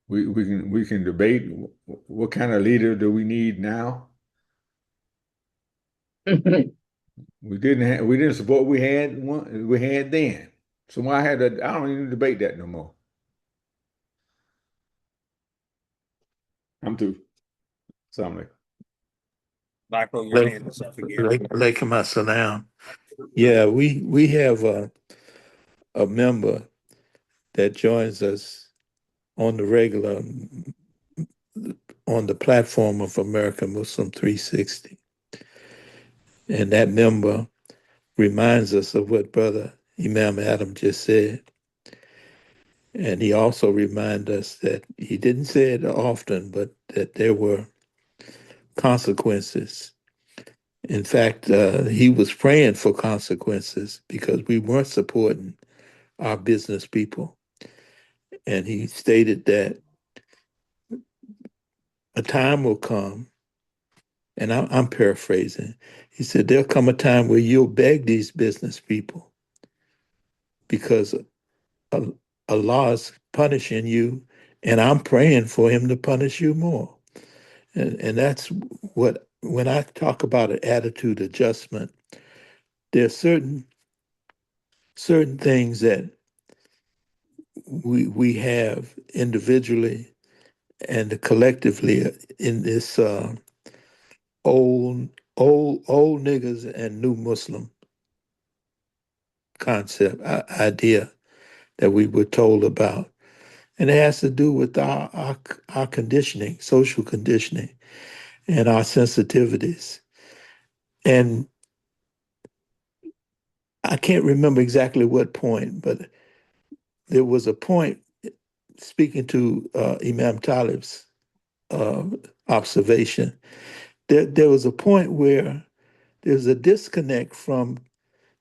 We can debate what kind of leader do we need now. We didn't support we had then. So why had that? I don't even debate that no more. I'm through. Something. Michael, your hand is up again. Alaikum assalam. Yeah, we have a member that joins us on the regular on the platform of American Muslim 360. And that member reminds us of what Brother Imam Adam just said. And he also reminds us that he didn't say it often, but that there were consequences. In fact, he was praying for consequences because we weren't supporting our business people. And he stated that a time will come, and I'm paraphrasing. He said, there'll come a time where you'll beg these business people because Allah is punishing you, and I'm praying for him to punish you more. And that's what, when I talk about an attitude adjustment, there's certain things that we have individually and collectively in this old niggas and new Muslim concept idea that we were told about, and it has to do with our conditioning, social conditioning, and our sensitivities. And I can't remember exactly what point, but there was a point speaking to Imam Talib's uh, observation. There was a point where there's a disconnect from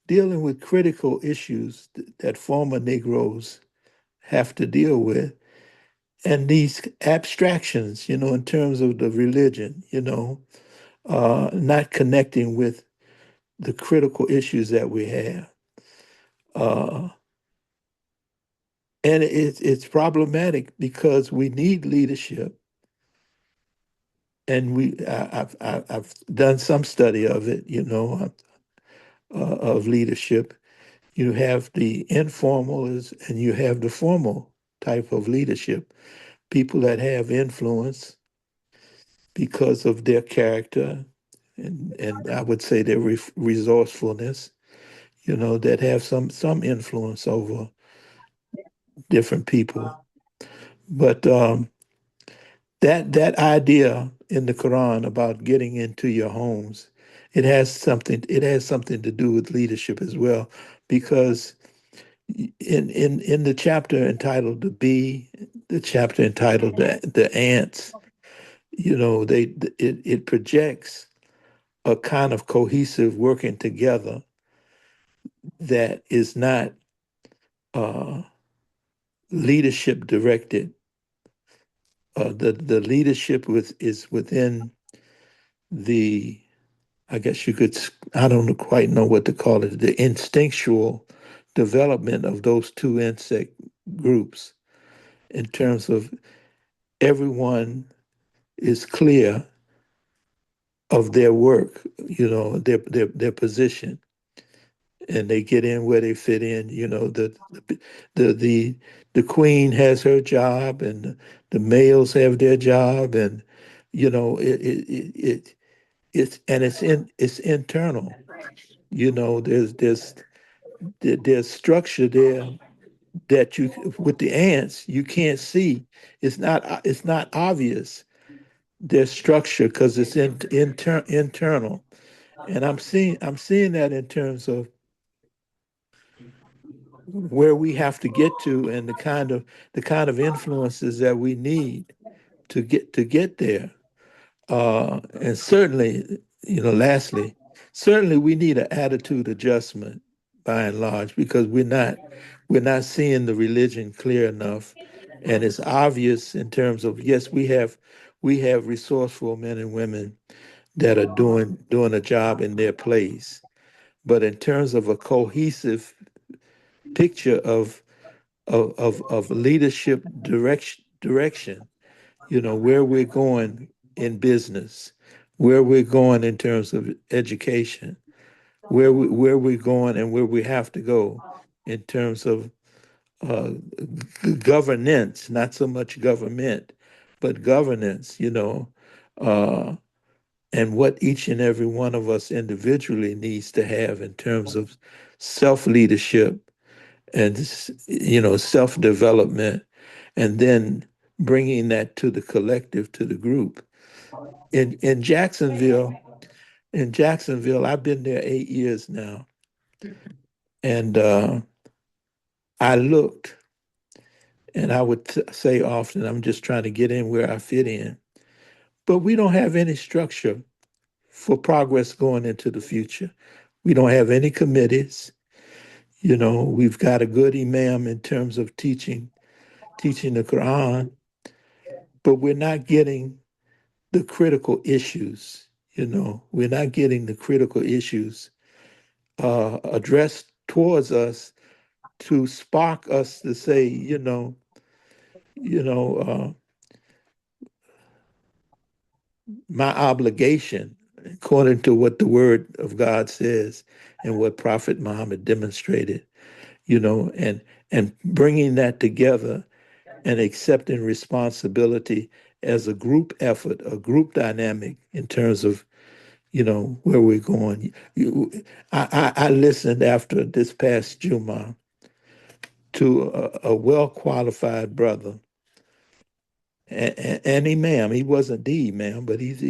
dealing with critical issues that former Negroes have to deal with and these abstractions, in terms of the religion, not connecting with the critical issues that we have. Uh, and it's problematic because we need leadership. And I've done some study of it, of leadership. You have the informal and you have the formal type of leadership. People that have influence because of their character and I would say their resourcefulness, that have some influence over different people. But that idea in the Quran about getting into your homes, it has something to do with leadership as well, because in the chapter entitled the bee, the chapter entitled the ants, it projects a kind of cohesive working together that is not uh, leadership directed. The leadership is within the, I guess you could, I don't quite know what to call it, the instinctual development of those two insect groups in terms of everyone is clear of their work, their position, and they get in where they fit in. The queen has her job, and the males have their job, and it's internal. There's structure there that you with the ants you can't see. It's not obvious. There's structure because it's internal, and I'm seeing that in terms of where we have to get to and the kind of influences that we need to get there. And certainly, lastly, certainly we need an attitude adjustment by and large because we're not seeing the religion clear enough, and it's obvious in terms of, yes, we have resourceful men and women that are doing a job in their place, but in terms of a cohesive picture of of leadership direction, where we're going in business, where we're going in terms of education, where we're going and where we have to go in terms of uh, governance, not so much government, but governance, uh, and what each and every one of us individually needs to have in terms of self leadership and self development, and then bringing that to the collective, to the group. In Jacksonville, I've been there 8 years now, and I looked, and I would say often, I'm just trying to get in where I fit in, but we don't have any structure for progress going into the future. We don't have any committees. We've got a good imam in terms of teaching the Quran, but we're not getting the critical issues. We're not getting the critical issues addressed towards us to spark us to say, you know, uh, my obligation, according to what the Word of God says and what Prophet Muhammad demonstrated, and bringing that together and accepting responsibility as a group effort, a group dynamic in terms of where we're going. I listened after this past Juma to a well qualified brother, an imam. He wasn't the imam, but he's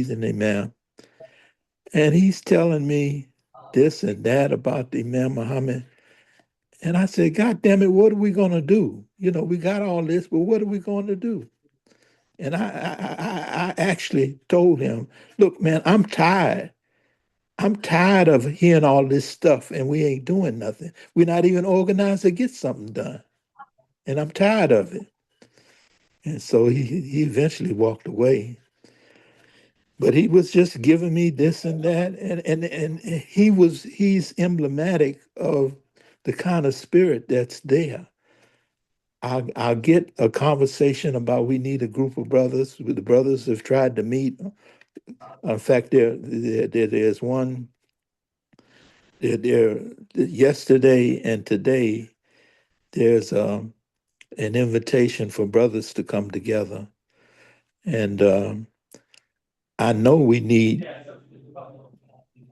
an imam, and he's telling me this and that about the Imam Muhammad. And I said, God damn it, what are we going to do? We got all this, but what are we going to do? And I actually told him, look, man, I'm tired. I'm tired of hearing all this stuff and we ain't doing nothing. We're not even organized to get something done. And I'm tired of it. And so he eventually walked away. But he was just giving me this and that. And he's emblematic of the kind of spirit that's there. I'll get a conversation about we need a group of brothers. The brothers have tried to meet. In fact, there's one there yesterday and today. There's an invitation for brothers to come together, and I know we need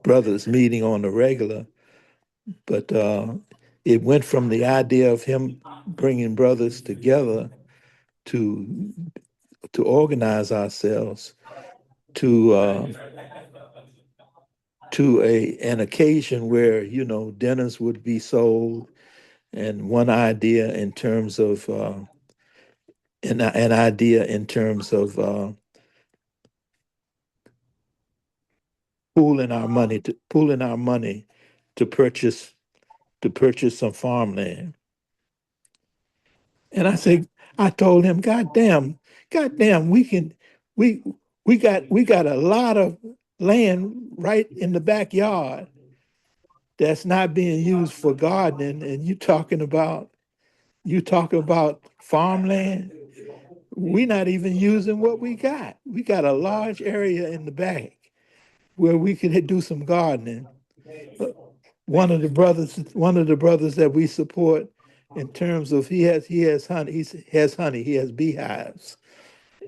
brothers meeting on the regular, but it went from the idea of him bringing brothers together to organize ourselves to an occasion where dinners would be sold, and one idea in terms of an idea in terms of pooling our money to purchase some farmland. And I told him, God damn, we we got a lot of land right in the backyard that's not being used for gardening, and you talking about farmland. We're not even using what we got. We got a large area in the back where we could do some gardening. Uh, one of the brothers that we support in terms of he has honey, he has beehives,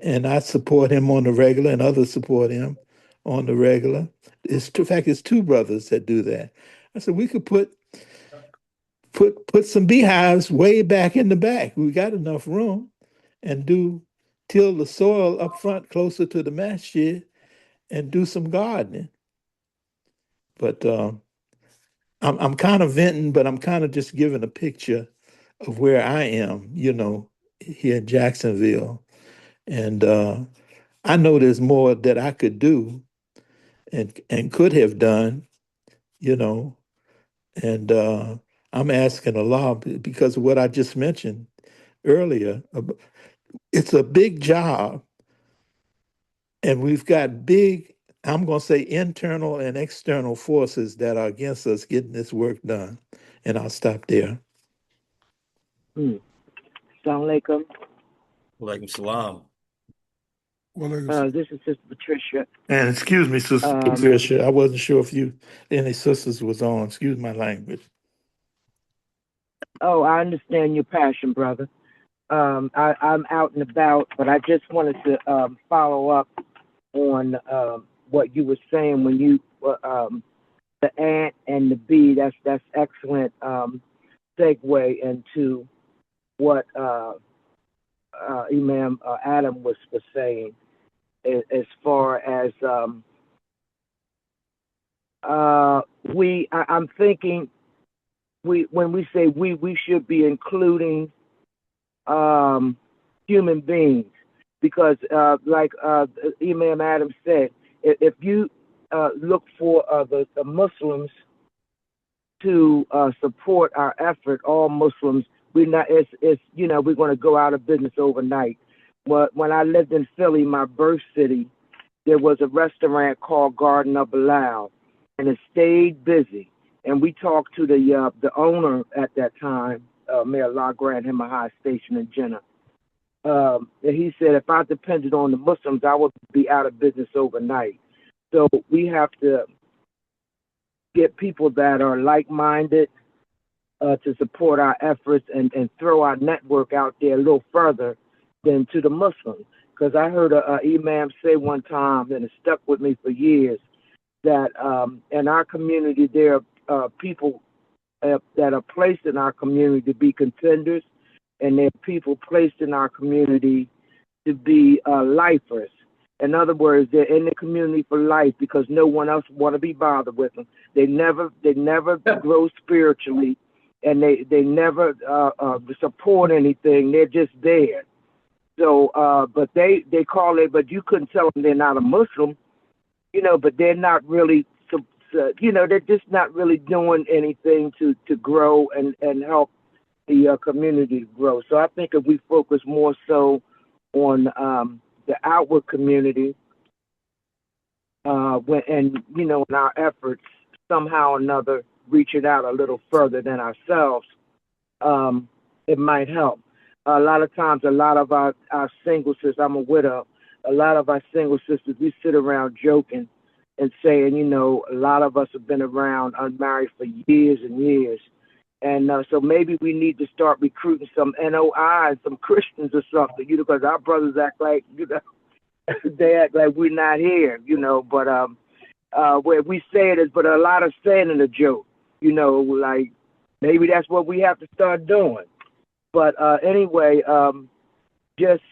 and I support him on the regular, and others support him on the regular. In fact, it's two brothers that do that. I said we could put some beehives way back in the back. We got enough room, and till the soil up front closer to the masjid and do some gardening. But I'm kind of venting, but I'm kind of just giving a picture of where I am, here in Jacksonville. And I know there's more that I could do and could have done, you know, and I'm asking Allah because of what I just mentioned earlier. It's a big job, and we've got big, I'm going to say internal and external forces that are against us getting this work done. And I'll stop there. Mm. Assalamu alaikum. Walaikum salam. Well, like This is Sister Patricia. And excuse me, Sister Um, Patricia, I wasn't sure if any sisters was on. Excuse my language. oh, I understand your passion, brother. I'm out and about, but I just wanted to follow up on what you were saying when you the ant and the bee. That's excellent segue into what Imam Adam was saying as far as I'm thinking when we say we should be including human beings because like Imam Adam said, if you look for the Muslims to support our effort, all Muslims, it's we're going to go out of business overnight. When I lived in Philly, my birth city, there was a restaurant called Garden of Bilal, and it stayed busy. And we talked to the owner at that time, may Allah grant him a high station in Jannah. And he said, if I depended on the Muslims, I would be out of business overnight. So we have to get people that are like-minded to support our efforts and throw our network out there a little further than to the Muslims. Because I heard a imam say one time, and it stuck with me for years, that in our community there are people that are placed in our community to be contenders, and there are people placed in our community to be lifers. In other words, they're in the community for life because no one else want to be bothered with them. They never grow spiritually, and they never support anything. They're just there. So, but they call it, but you couldn't tell them they're not a Muslim, but they're not really, they're just not really doing anything to grow and help the community to grow. So I think if we focus more so on the outward community, in our efforts, somehow or another, reach it out a little further than ourselves, it might help. A lot of times, a lot of our single sisters, I'm a widow, a lot of our single sisters, we sit around joking and saying, a lot of us have been around unmarried for years and years. And so maybe we need to start recruiting some NOI, some Christians or something, because our brothers act like, they act like we're not here, but where we say it is, but a lot of saying in a joke, like maybe that's what we have to start doing. But anyway, just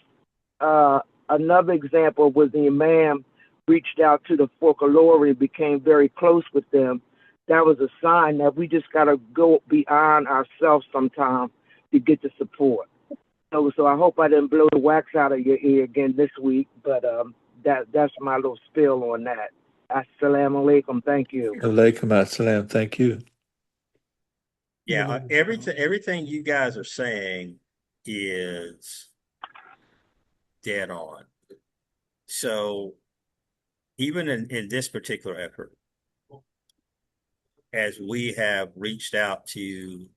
another example was the imam reached out to the folklore, became very close with them. That was a sign that we just got to go beyond ourselves sometimes to get the support. So I hope I didn't blow the wax out of your ear again this week, but that's my little spill on that. Assalamu alaikum. Thank you. Alaikum assalam. Thank you. Yeah, everything you guys are saying is dead on. So even in this particular effort, as we have reached out to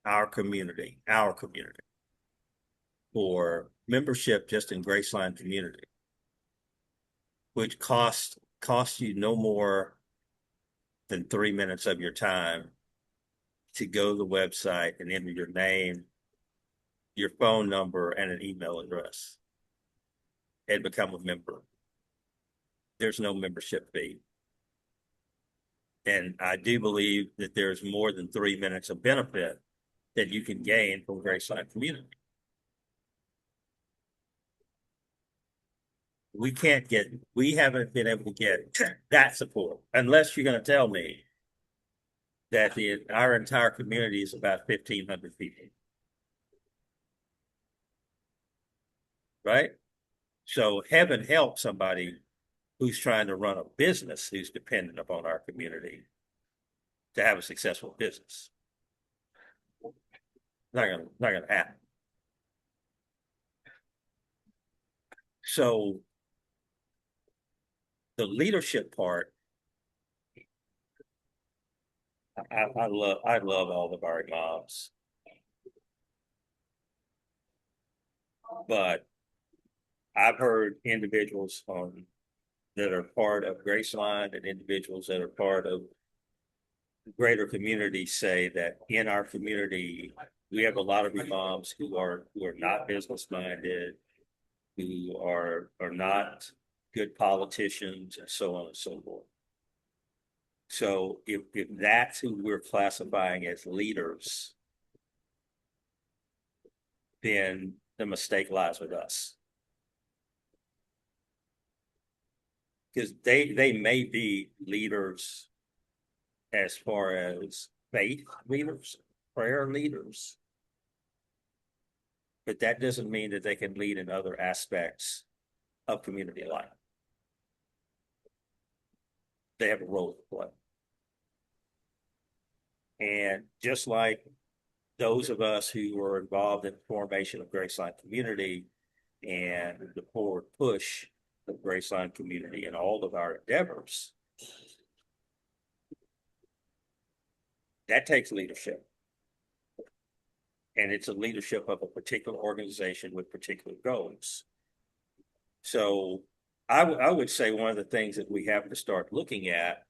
our community for membership just in Graceline Community, which costs you no more than 3 minutes of your time to go to the website and enter your name, your phone number, and an email address and become a member. There's no membership fee. And I do believe that there's more than 3 minutes of benefit that you can gain from Graceline Community. We haven't been able to get that support unless you're going to tell me that our entire community is about 1,500 people. Right? So heaven help somebody who's trying to run a business who's dependent upon our community to have a successful business. Not gonna happen. So the leadership part, I love all of our imams. But I've heard individuals that are part of Graceline and individuals that are part of greater community say that in our community, we have a lot of imams who are not business minded, who are not good politicians, and so on and so forth. So if that's who we're classifying as leaders, then the mistake lies with us. Because they may be leaders as far as faith leaders, prayer leaders, but that doesn't mean that they can lead in other aspects of community life. They have a role to play. And just like those of us who were involved in the formation of Graceline Community and the forward push of Graceline Community and all of our endeavors, that takes leadership. And it's a leadership of a particular organization with particular goals. So I would say one of the things that we have to start looking at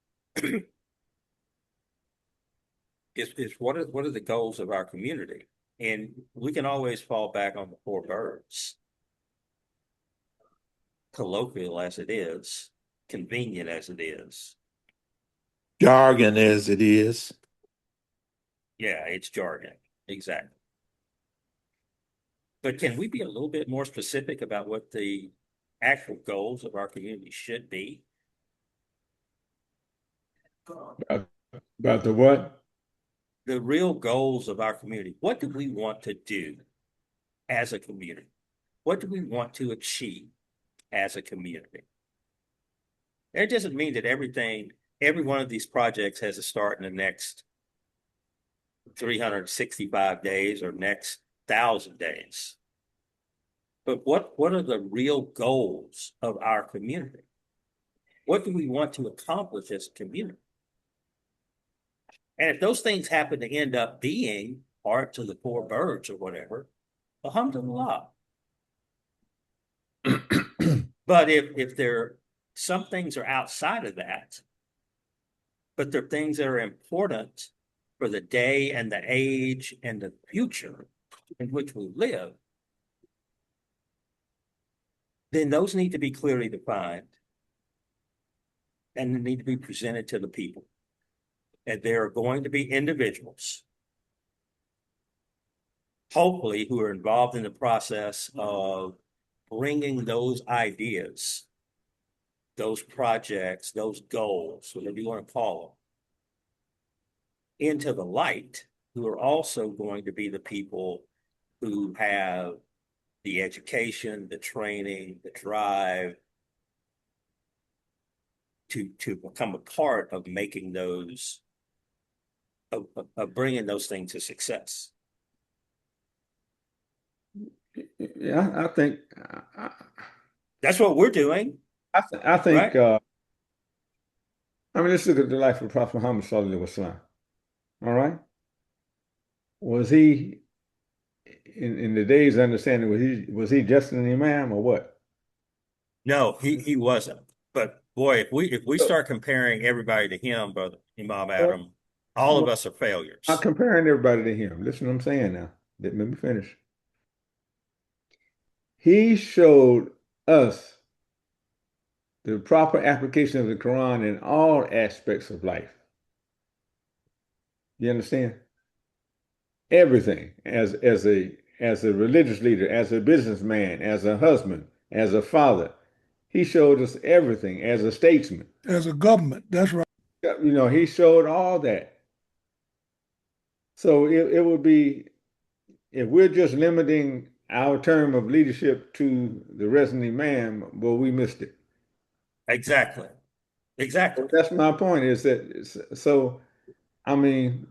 is what are the goals of our community? And we can always fall back on the four birds, colloquial as it is, convenient as it is. Jargon as it is. Yeah, it's jargon. Exactly. But can we be a little bit more specific about what the actual goals of our community should be? About the what? The real goals of our community. What do we want to do as a community? What do we want to achieve as a community? It doesn't mean that every one of these projects has a start in the next 365 days or next 1,000 days. But what are the real goals of our community? What do we want to accomplish as a community? And if those things happen to end up being art to the four birds or whatever, alhamdulillah. But if some things are outside of that, but they're things that are important for the day and the age and the future in which we live, then those need to be clearly defined and they need to be presented to the people. And there are going to be individuals, hopefully, who are involved in the process of bringing those ideas, those projects, those goals, whatever you want to call them, into the light, who are also going to be the people who have the education, the training, the drive to become a part of making those, of bringing those things to success. Yeah, I think That's what we're doing. I think Right. I mean, let's look at the life of Prophet Muhammad Sallallahu Alaihi Wasallam. All right, was he in the day's understanding? Was he just an imam or what? No, he wasn't. But boy, if we So, start comparing everybody to him, brother Imam well, Adam, all of well, us are not failures. comparing everybody to him. Listen to what I'm saying now. Let me finish. He showed us the proper application of the Quran in all aspects of life. You understand? Everything as a religious leader, as a businessman, as a husband, as a father. He showed us everything as a statesman. As a government, that's right. He showed all that. So it would be, if we're just limiting our term of leadership to the resident imam, well, we missed it. Exactly. Exactly. So that's my point is that, so, I mean,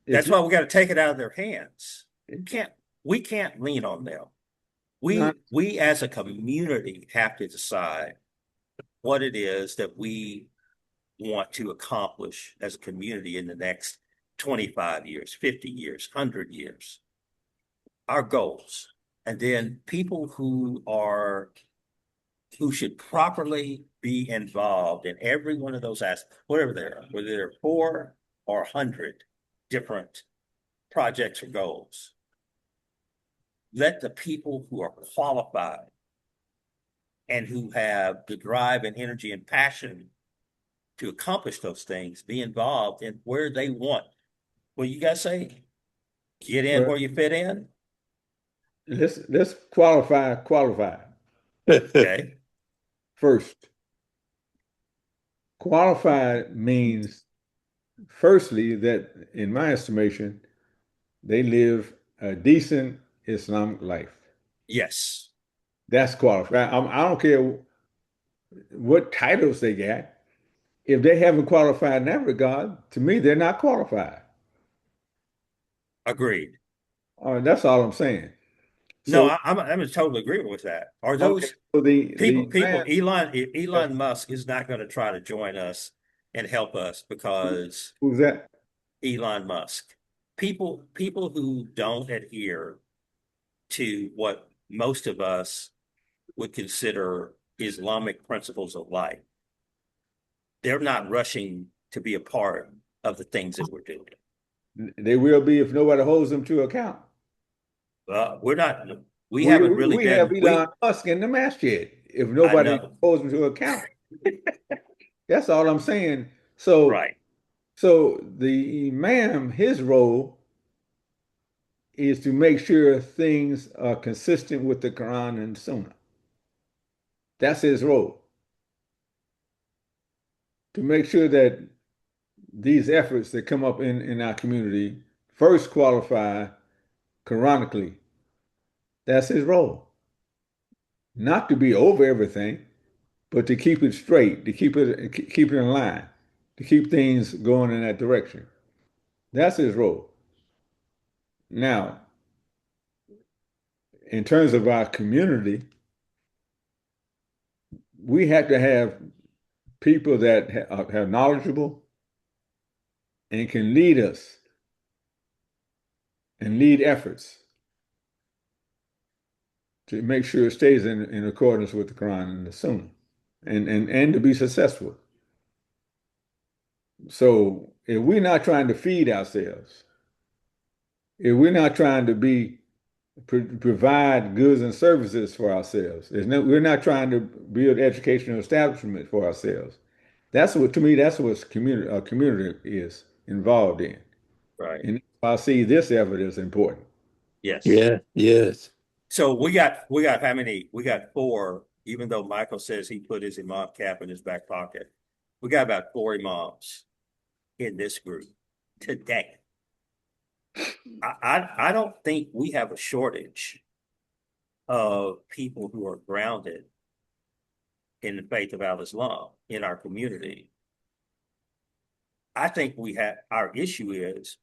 if That's you, why we got to take it out of their hands. We can't lean on them. not, We as a community have to decide what it is that we want to accomplish as a community in the next 25 years, 50 years, 100 years. Our goals. And then people who should properly be involved in every one of those aspects, whatever they are, whether they're 4 or 100 different projects or goals. Let the people who are qualified and who have the drive and energy and passion to accomplish those things be involved in where they want. Well, you guys say, get in Well, where you fit in. let's qualify Okay. first. Qualified means, firstly, that in my estimation, they live a decent Islamic life. Yes. That's qualified. I don't care what titles they got. If they haven't qualified in that regard, to me, they're not qualified. Agreed. That's all I'm saying. No, So, I'm in total agreement with that. Are okay, those so the people, man, Elon Musk is not going to try to join us and help us because who's that? Elon Musk. People who don't adhere to what most of us would consider Islamic principles of life, they're not rushing to be a part of the things that we're doing. They will be if nobody holds them to account. We're not, we We haven't we, really we have been, Elon Musk in the masjid if I nobody know, holds them to account. That's all I'm saying. So, right, so the imam, his role is to make sure things are consistent with the Quran and Sunnah. That's his role. To make sure that these efforts that come up in our community first qualify Quranically. That's his role. Not to be over everything, but to keep it straight, to keep it in line, to keep things going in that direction. That's his role. Now, in terms of our community, we have to have people that have knowledgeable and can lead us and lead efforts to make sure it stays in accordance with the Quran and the Sunnah, and to be successful. So if we're not trying to feed ourselves, if we're not trying to provide goods and services for ourselves, we're not trying to build educational establishment for ourselves. That's what, to me, that's what a community is involved in. right. And I see this effort as important. Yes. Yeah, yes. So we got how many? We got 4, even though Michael says he put his imam cap in his back pocket. We got about 4 imams in this group today. I don't think we have a shortage of people who are grounded in the faith of Al-Islam in our community. I think our issue is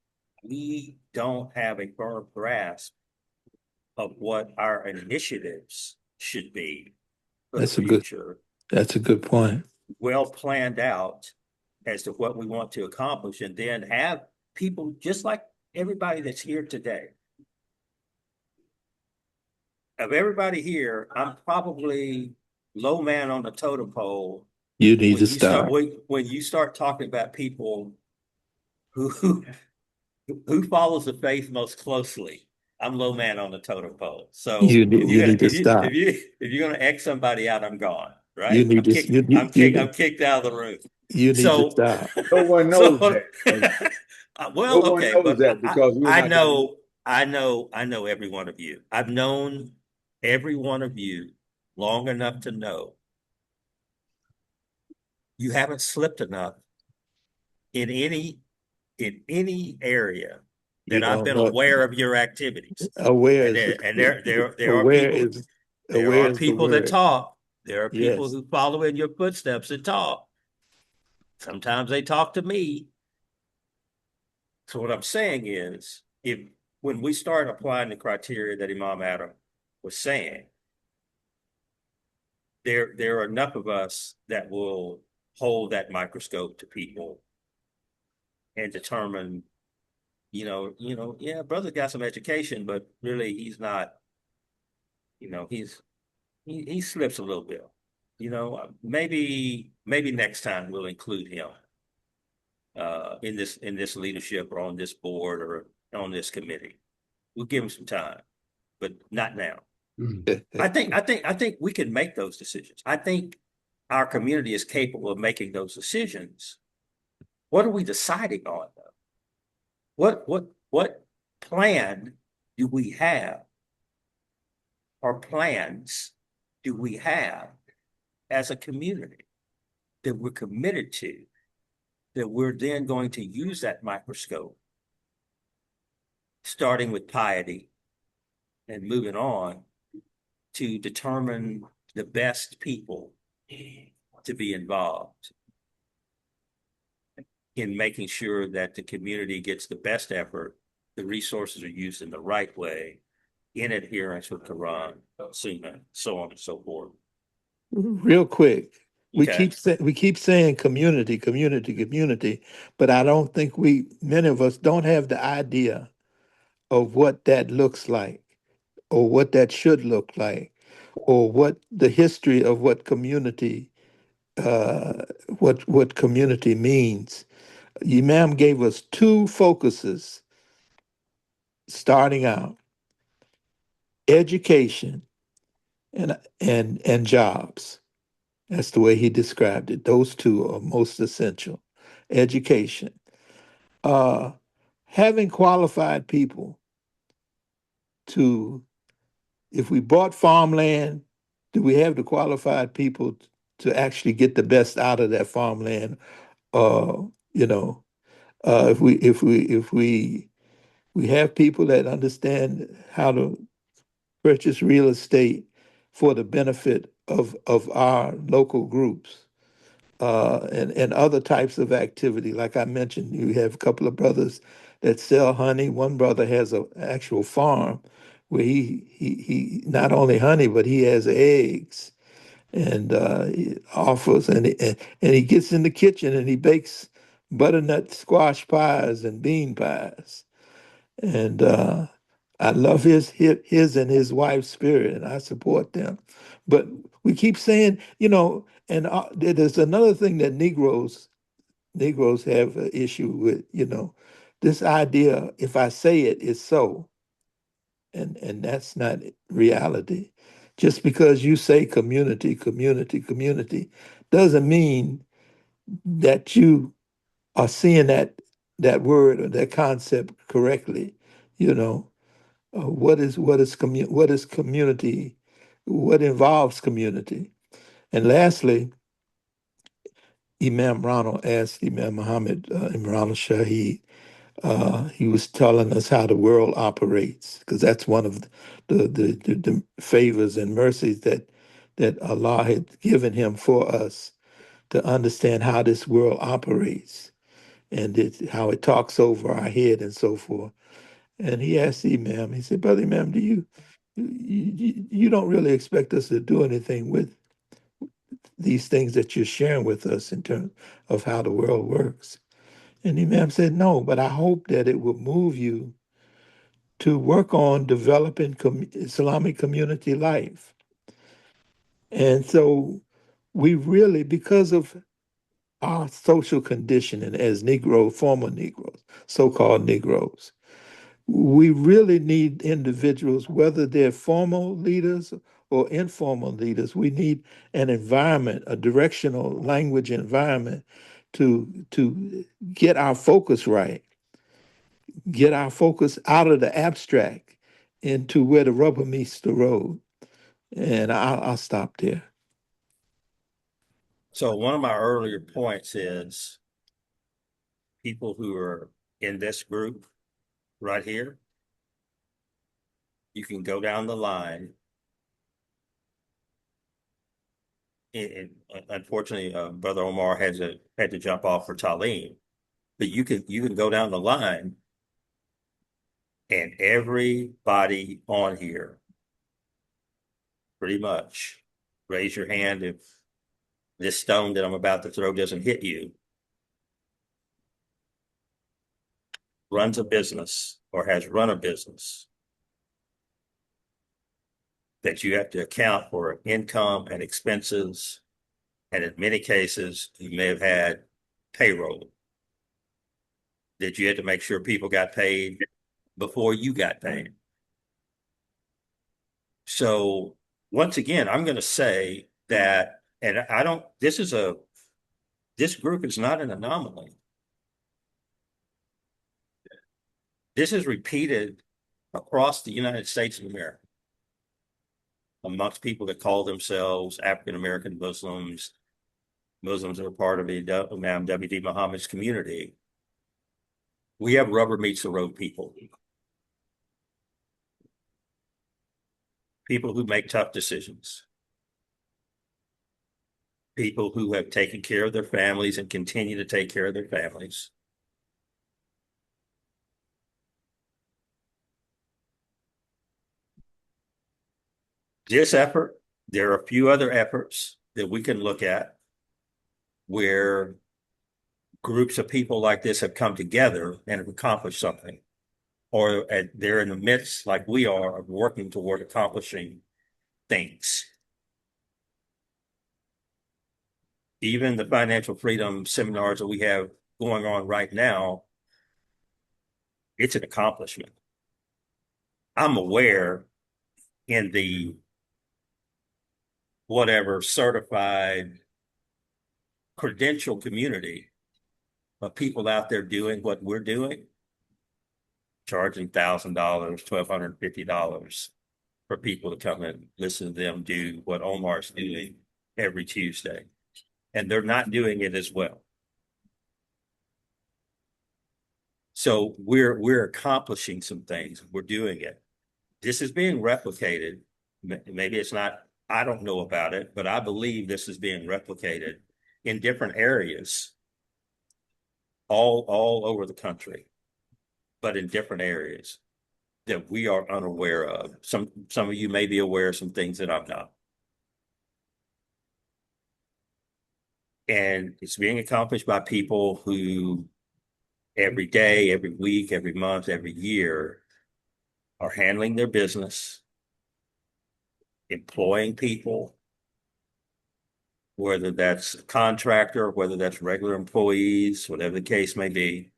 we don't have a firm grasp of what our initiatives should be for the That's a good future, that's a good point. well planned out as to what we want to accomplish, and then have people just like everybody that's here today. Of everybody here, I'm probably low man on the totem pole You need when to you start start. when you start talking about people who who follows the faith most closely. I'm low man on the totem pole. So if you're You gonna need to stop. if you're gonna X somebody out, I'm gone. You Right? need to I'm kicked out of the room. you need to So stop. No one knows so that. No well, one okay, knows but that because we're I not doing it. know I know every one of you. I've known every one of you long enough to know you haven't slipped enough in any area You that I've don't been know. aware of your activities. Aware And is there are aware people is aware is the that word. talk. There are people Yes. who follow in your footsteps and talk. Sometimes they talk to me. So what I'm saying is, if when we start applying the criteria that Imam Adam was saying, there are enough of us that will hold that microscope to people and determine, yeah, brother got some education, but really he slips a little bit. Maybe next time we'll include him in this leadership or on this board or on this committee. We'll give him some time, but not now. I think we can make those decisions. I think our community is capable of making those decisions. What are we deciding on though? What plan do we have or plans do we have as a community that we're committed to, that we're then going to use that microscope, starting with piety and moving on to determine the best people to be involved in making sure that the community gets the best effort, the resources are used in the right way, in adherence with Quran, Sunnah, so on and so forth. Real quick, Okay. we keep saying community, community, community, but I don't think many of us don't have the idea of what that looks like, or what that should look like, or what the history of what community, what community means. Imam gave us two focuses starting out: education and jobs. That's the way he described it. Those two are most essential. Education. Uh, Having qualified people to, if we bought farmland, do we have the qualified people to actually get the best out of that farmland? Uh, you know, if we have people that understand how to purchase real estate for the benefit of our local groups, and other types of activity. Like I mentioned, you have a couple of brothers that sell honey. One brother has an actual farm where he not only honey, but he has eggs, and he offers, and he gets in the kitchen and he bakes butternut squash pies and bean pies. And I love his and his wife's spirit, and I support them. But we keep saying, and there's another thing that Negroes have an issue with, this idea, if I say it, it's so, and that's not reality. Just because you say community, community, community, doesn't mean that you are seeing that word or that concept correctly. You know, what is community? What involves community? And lastly, Imam Ronald asked Imam Muhammad Imran al-Shahid. He was telling us how the world operates, because that's one of the favors and mercies that Allah had given him for us, to understand how this world operates, and how it talks over our head and so forth. And he asked Imam, he said, Brother Imam, you don't really expect us to do anything with these things that you're sharing with us in terms of how the world works? And Imam said, no, but I hope that it will move you to work on developing Islamic community life. And so we really, because of our social conditioning as former Negroes, so-called Negroes, we really need individuals, whether they're formal leaders or informal leaders. We need an environment, a directional language environment, to get our focus right, get our focus out of the abstract into where the rubber meets the road. And I'll stop there. So one of my earlier points is people who are in this group right here, you can go down the line. And unfortunately, Brother Omar had to jump off for Taalib, but you can go down the line, and everybody on here, pretty much, raise your hand if this stone that I'm about to throw doesn't hit you, runs a business or has run a business that you have to account for income and expenses. And in many cases, you may have had payroll that you had to make sure people got paid before you got paid. So once again, I'm going to say that, and I don't, this group is not an anomaly. This is repeated across the United States of America amongst people that call themselves African American Muslims, Muslims that are part of Imam W.D. Muhammad's community. We have rubber meets the road people. People who make tough decisions. People who have taken care of their families and continue to take care of their families. This effort, there are a few other efforts that we can look at where groups of people like this have come together and have accomplished something, or they're in the midst, like we are, of working toward accomplishing things. Even the financial freedom seminars that we have going on right now, it's an accomplishment. I'm aware in the whatever certified credential community of people out there doing what we're doing, charging $1,000, $1,250 for people to come and listen to them do what Omar's doing every Tuesday. And they're not doing it as well. So we're accomplishing some things. We're doing it. This is being replicated. Maybe it's not, I don't know about it, but I believe this is being replicated in different areas all over the country, but in different areas that we are unaware of. Some of you may be aware of some things that I'm not. And it's being accomplished by people who every day, every week, every month, every year are handling their business, employing people, whether that's a contractor, whether that's regular employees, whatever the case may be,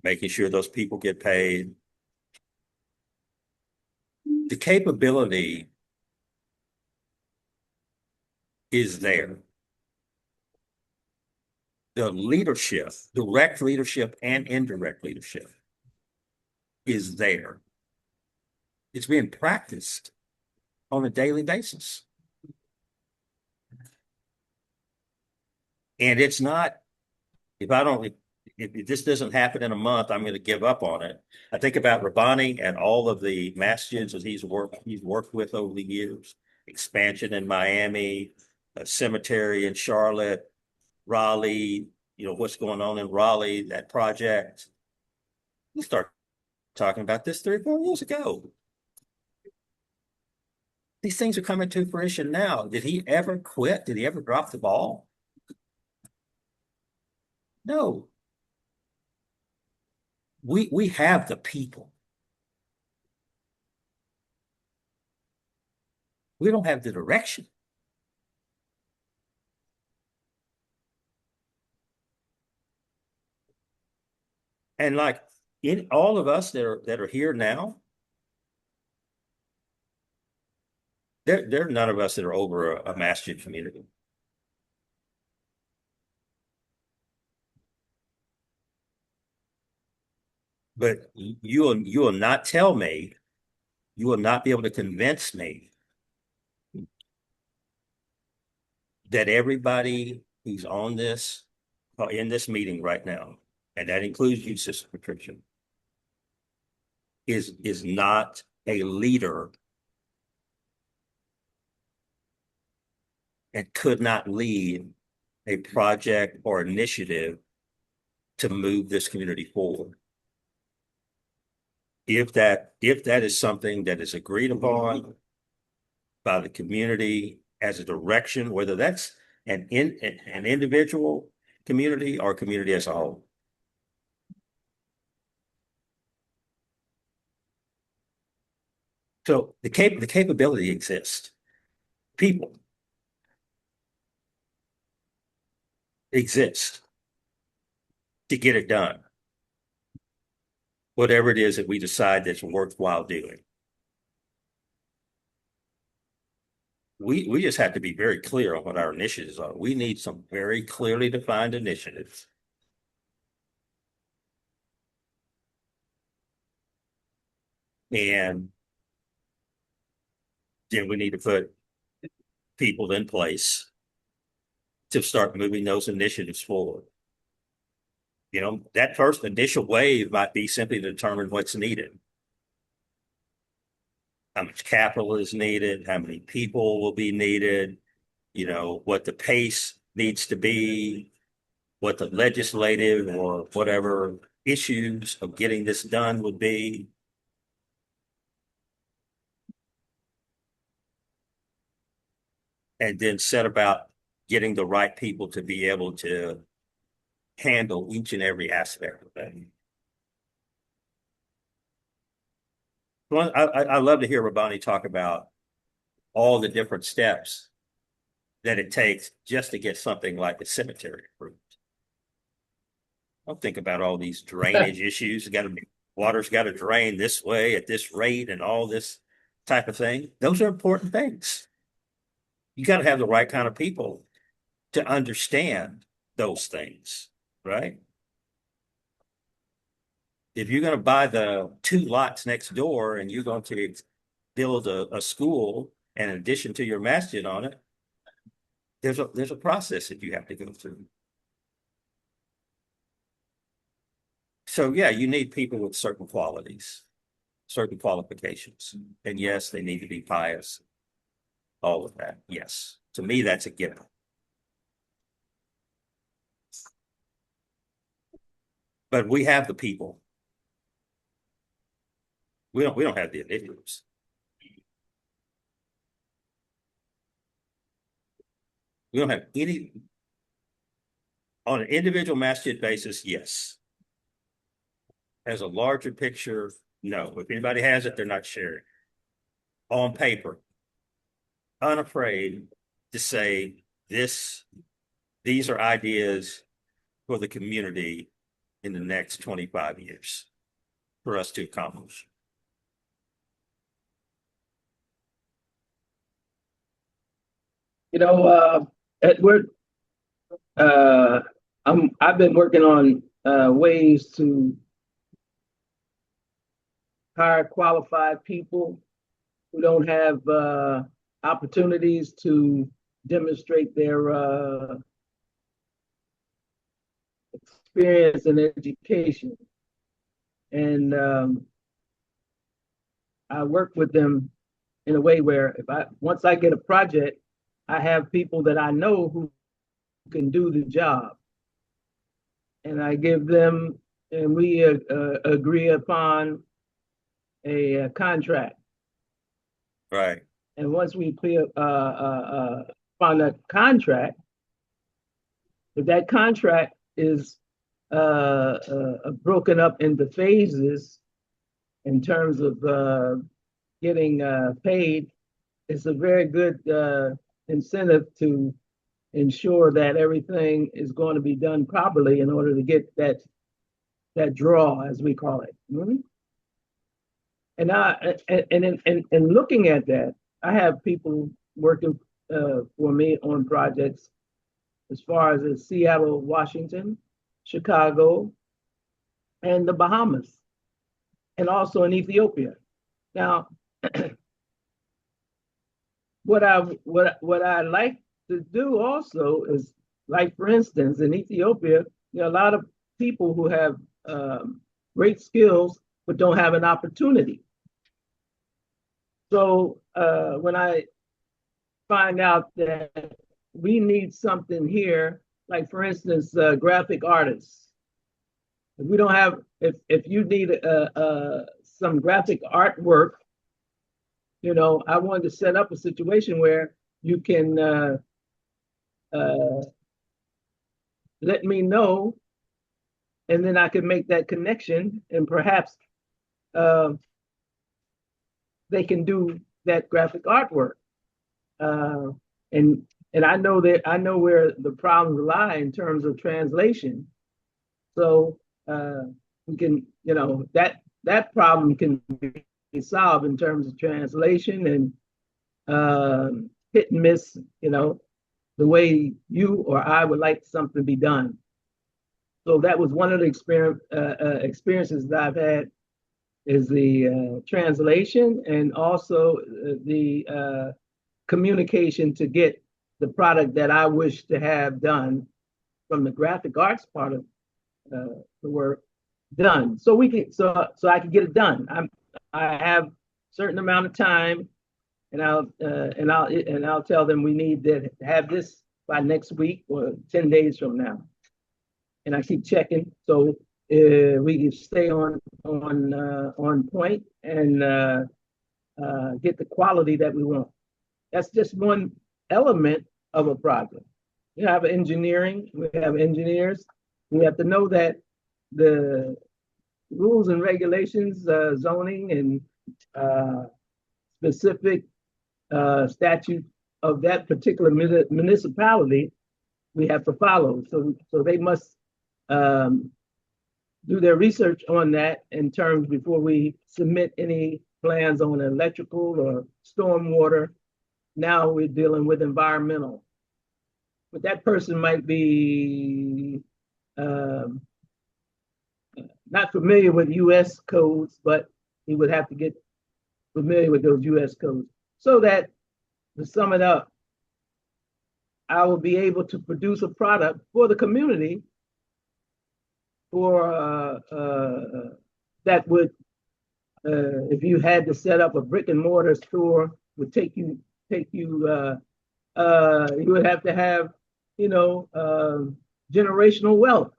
making sure those people get paid. The capability is there. The leadership, direct leadership and indirect leadership, is there. It's being practiced on a daily basis. And it's not, if this doesn't happen in a month, I'm going to give up on it. I think about Rabbani and all of the masjids that he's worked with over the years, expansion in Miami, a cemetery in Charlotte, Raleigh, what's going on in Raleigh, that project. We started talking about this 3 or 4 years ago. These things are coming to fruition now. Did he ever quit? Did he ever drop the ball? No. We have the people. We don't have the direction. And like in all of us that are here now, there are none of us that are over a masjid community. But you will not tell me, you will not be able to convince me that everybody who's on this, in this meeting right now, and that includes you, Sister Patricia, is not a leader and could not lead a project or initiative to move this community forward. If that is something that is agreed upon by the community as a direction, whether that's an individual community or community as a whole. So the capability exists. People exist to get it done. Whatever it is that we decide that's worthwhile doing. We just have to be very clear on what our initiatives are. We need some very clearly defined initiatives. And then we need to put people in place to start moving those initiatives forward. You know, that first initial wave might be simply to determine what's needed. How much capital is needed, how many people will be needed, you know, what the pace needs to be, what the legislative or whatever issues of getting this done would be. And then set about getting the right people to be able to handle each and every aspect of that. Well, I love to hear Rabbani talk about all the different steps that it takes just to get something like a cemetery approved. Don't think about all these drainage issues. Water's got to drain this way at this rate and all this type of thing. Those are important things. You got to have the right kind of people to understand those things, right? If you're going to buy the 2 lots next door and you're going to build a school, and in addition to your masjid on it, there's a process that you have to go through. So yeah, you need people with certain qualities, certain qualifications. And yes, they need to be pious. All of that. Yes. To me, that's a given. But we have the people. We don't have the initiatives. We don't have any on an individual masjid basis, yes. As a larger picture, no. If anybody has it, they're not sharing. On paper, unafraid to say these are ideas for the community in the next 25 years for us to accomplish. You know, Edward, I've been working on ways to hire qualified people who don't have opportunities to demonstrate their experience in education. And I work with them in a way where once I get a project, I have people that I know who can do the job. And I give them, and we agree upon a contract. Right. And once we clear upon a contract, if that contract is broken up into phases in terms of getting paid, it's a very good incentive to ensure that everything is going to be done properly in order to get that draw, as we call it. Mm-hmm. And looking at that, I have people working for me on projects as far as in Seattle, Washington, Chicago, and the Bahamas, and also in Ethiopia. Now, what I like to do also is, like for instance, in Ethiopia, there are a lot of people who have great skills but don't have an opportunity. So when I find out that we need something here, like for instance, graphic artists. If we don't have, if you need some graphic artwork, you know, I wanted to set up a situation where you can let me know, and then I can make that connection, and perhaps they can do that graphic artwork. Uh, and I know where the problems lie in terms of translation. So we can, that problem can be solved in terms of translation and hit and miss, the way you or I would like something to be done. So that was one of the experiences that I've had, is the translation, and also the communication to get the product that I wish to have done from the graphic arts part of the work done. So I can get it done. I have a certain amount of time, and I'll tell them we need to have this by next week or 10 days from now. And I keep checking, so we can stay on point and get the quality that we want. That's just one element of a project. You have engineering, we have engineers. We have to know that the rules and regulations, zoning and specific statute of that particular municipality, we have to follow. So they must do their research on that in terms before we submit any plans on electrical or stormwater. Now we're dealing with environmental. But that person might be not familiar with US codes, but he would have to get familiar with those US codes. So that, to sum it up, I will be able to produce a product for the community for that would, if you had to set up a brick and mortar store, would take you you would have to have, generational wealth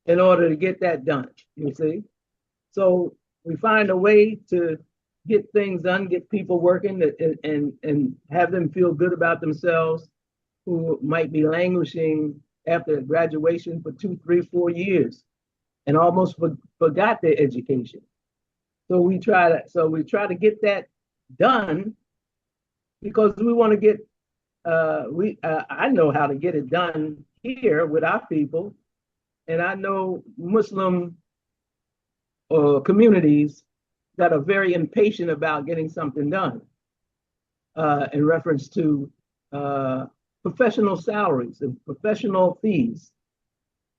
in order to get that done, you see. So we find a way to get things done, get people working, and have them feel good about themselves, who might be languishing after graduation for 2, 3, 4 years and almost forgot their education. So we try to get that done, because we want to get I know how to get it done here with our people, and I know Muslim communities that are very impatient about getting something done in reference to professional salaries and professional fees.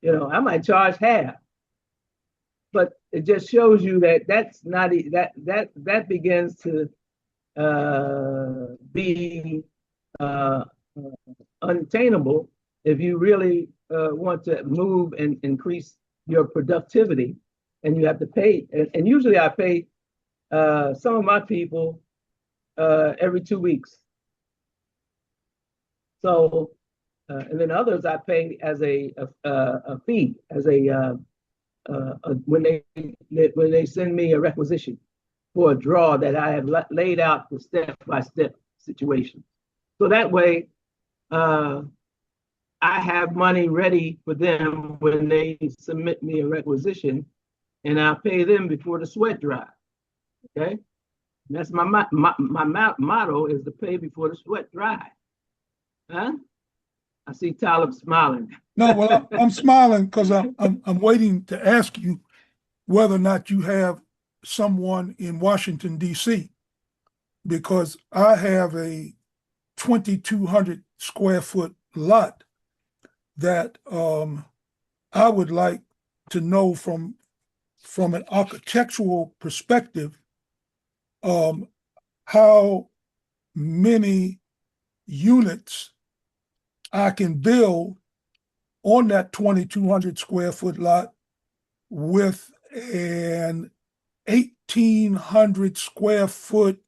I might charge half, but it just shows you that that's not that begins to be unattainable if you really want to move and increase your productivity, and you have to pay. And usually I pay some of my people every 2 weeks. So, and then others I pay as a fee, as when they send me a requisition for a draw that I have laid out the step-by-step situation. So that way, I have money ready for them when they submit me a requisition, and I'll pay them before the sweat dries. Okay, and that's my motto, is to pay before the sweat dries. Huh? I see Taalib smiling. No, well, I'm smiling because I'm waiting to ask you whether or not you have someone in Washington, D.C., because I have a 2,200 square foot lot that I would like to know from an architectural perspective, how many units I can build on that 2,200 square foot lot with an 1,800 square foot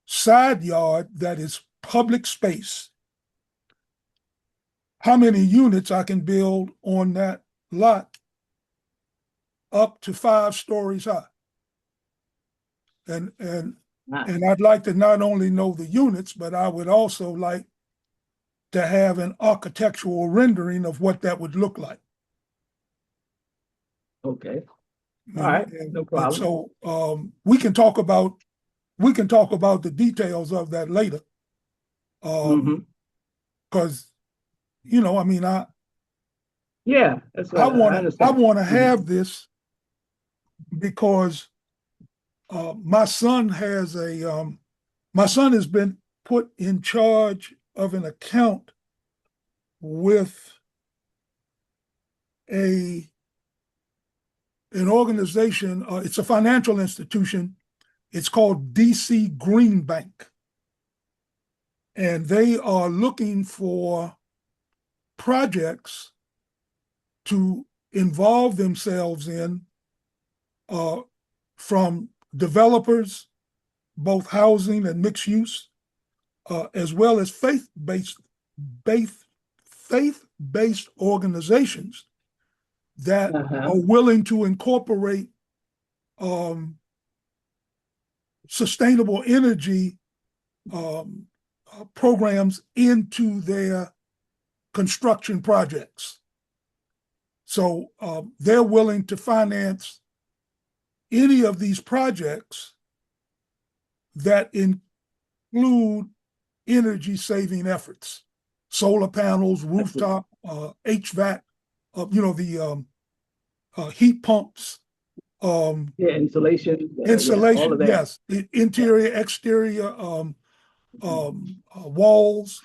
side yard that is public space. How many units I can build on that lot up to 5 stories high. And I'd like to not only know the units, but I would also like to have an architectural rendering of what that would look like. Okay. All right. No problem. So we can talk about we can talk about the details of that later. Because, you know, I mean, Yeah, that's I what I understand. want to have this because my son has my son has been put in charge of an account with an organization. It's a financial institution. It's called D.C. Green Bank, and they are looking for projects to involve themselves in from developers, both housing and mixed use, as well as faith-based organizations that are willing to incorporate sustainable energy programs into their construction projects. So they're willing to finance any of these projects that include energy saving efforts, solar panels, rooftop, HVAC, you know, the heat pumps. Insulation. Insulation, all of that. yes. Interior, exterior, walls,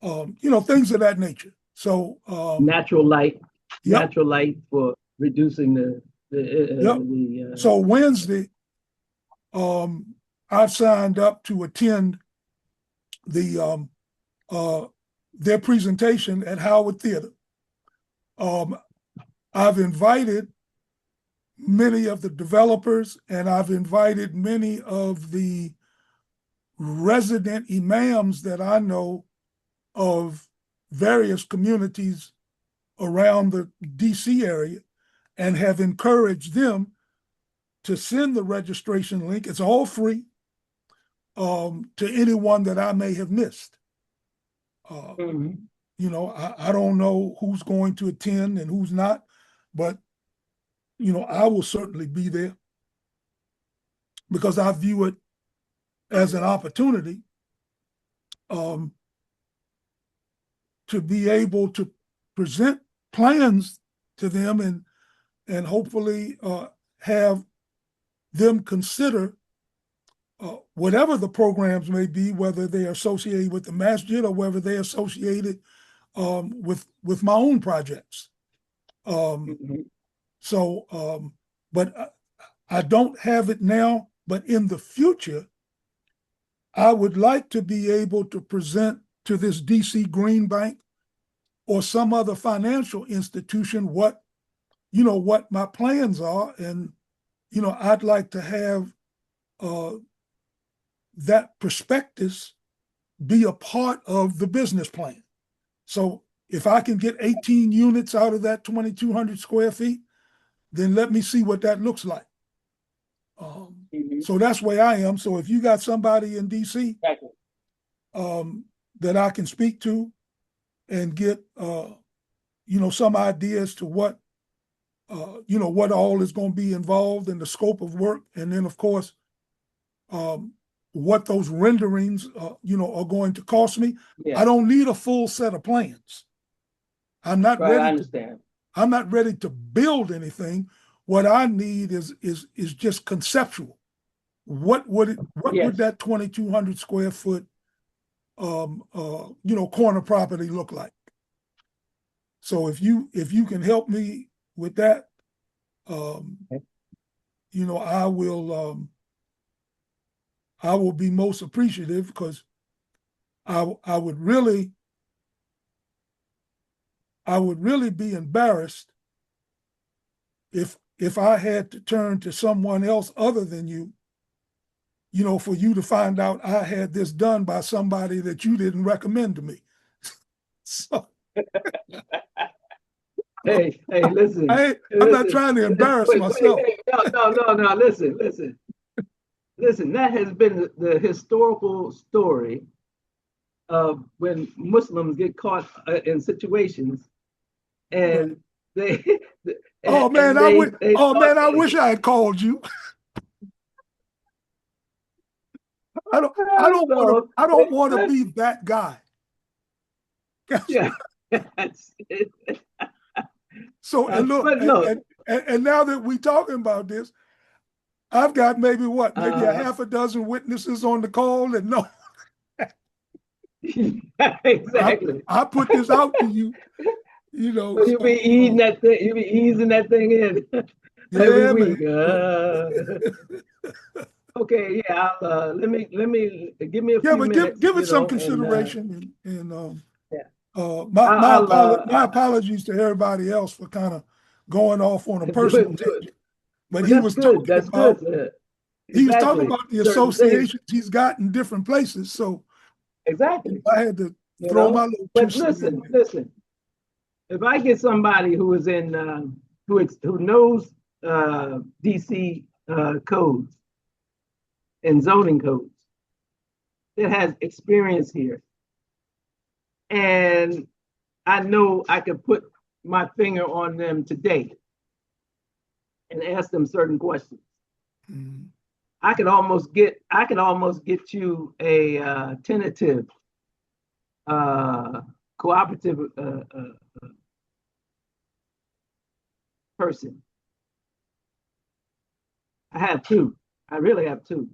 you know, things of that nature. So natural light, yep. natural light for reducing the So Wednesday, I've signed up to attend the their presentation at Howard Theater. I've invited many of the developers, and I've invited many of the resident imams that I know of various communities around the DC area, and have encouraged them to send the registration link. It's all free to anyone that I may have missed. You know, I don't know who's going to attend and who's not, but, you know, I will certainly be there because I view it as an opportunity to be able to present plans to them and hopefully have them consider whatever the programs may be, whether they're associated with the masjid or whether they're associated with my own projects. So, but I don't have it now, but in the future, I would like to be able to present to this DC Green Bank or some other financial institution what, you know, what my plans are. And, you know, I'd like to have that prospectus be a part of the business plan. So if I can get 18 units out of that 2,200 square feet, then let me see what that looks like. So that's where I am. So if you got somebody in DC that I can speak to and get, you know, some ideas to what, you know, what all is going to be involved in the scope of work. And then, of course, what those renderings, you know, are going to cost me. I don't need a full set of plans. I'm not ready. I understand. I'm not ready to build anything. What I need is just conceptual. What would that 2,200 square foot, you know, corner property look like? So if you can help me with that, you know, I will be most appreciative because I would really be embarrassed if I had to turn to someone else other than you, you know, for you to find out I had this done by somebody that you didn't recommend to me. So hey, listen. I'm not trying to embarrass myself. No, listen, that has been the historical story of when Muslims get caught in situations and they I wish I had called you. I don't want to be that guy. Yeah. So, and look, But no, and now that we're talking about this, I've got maybe a half a dozen witnesses on the call that know. exactly. I put this out to you, you know. So you'll be eating that thing, you'll be easing that thing in every Yeah, week. man. Okay, yeah, let me give me a Yeah, few but minutes, give it some and consideration, and yeah. my apologies to everybody else for kind of going off on a personal tangent. But he was good. talking That's about good. he was talking Exactly. about the Certain things. associations he's got in different places. So Exactly. I had to You throw know? my little But 2 cents in there. listen. If I get somebody who is in who knows DC codes and zoning codes, that has experience here, and I know I could put my finger on them today and ask them certain questions. Mhm. I could almost get you a tentative cooperative person. I have two. I really have two.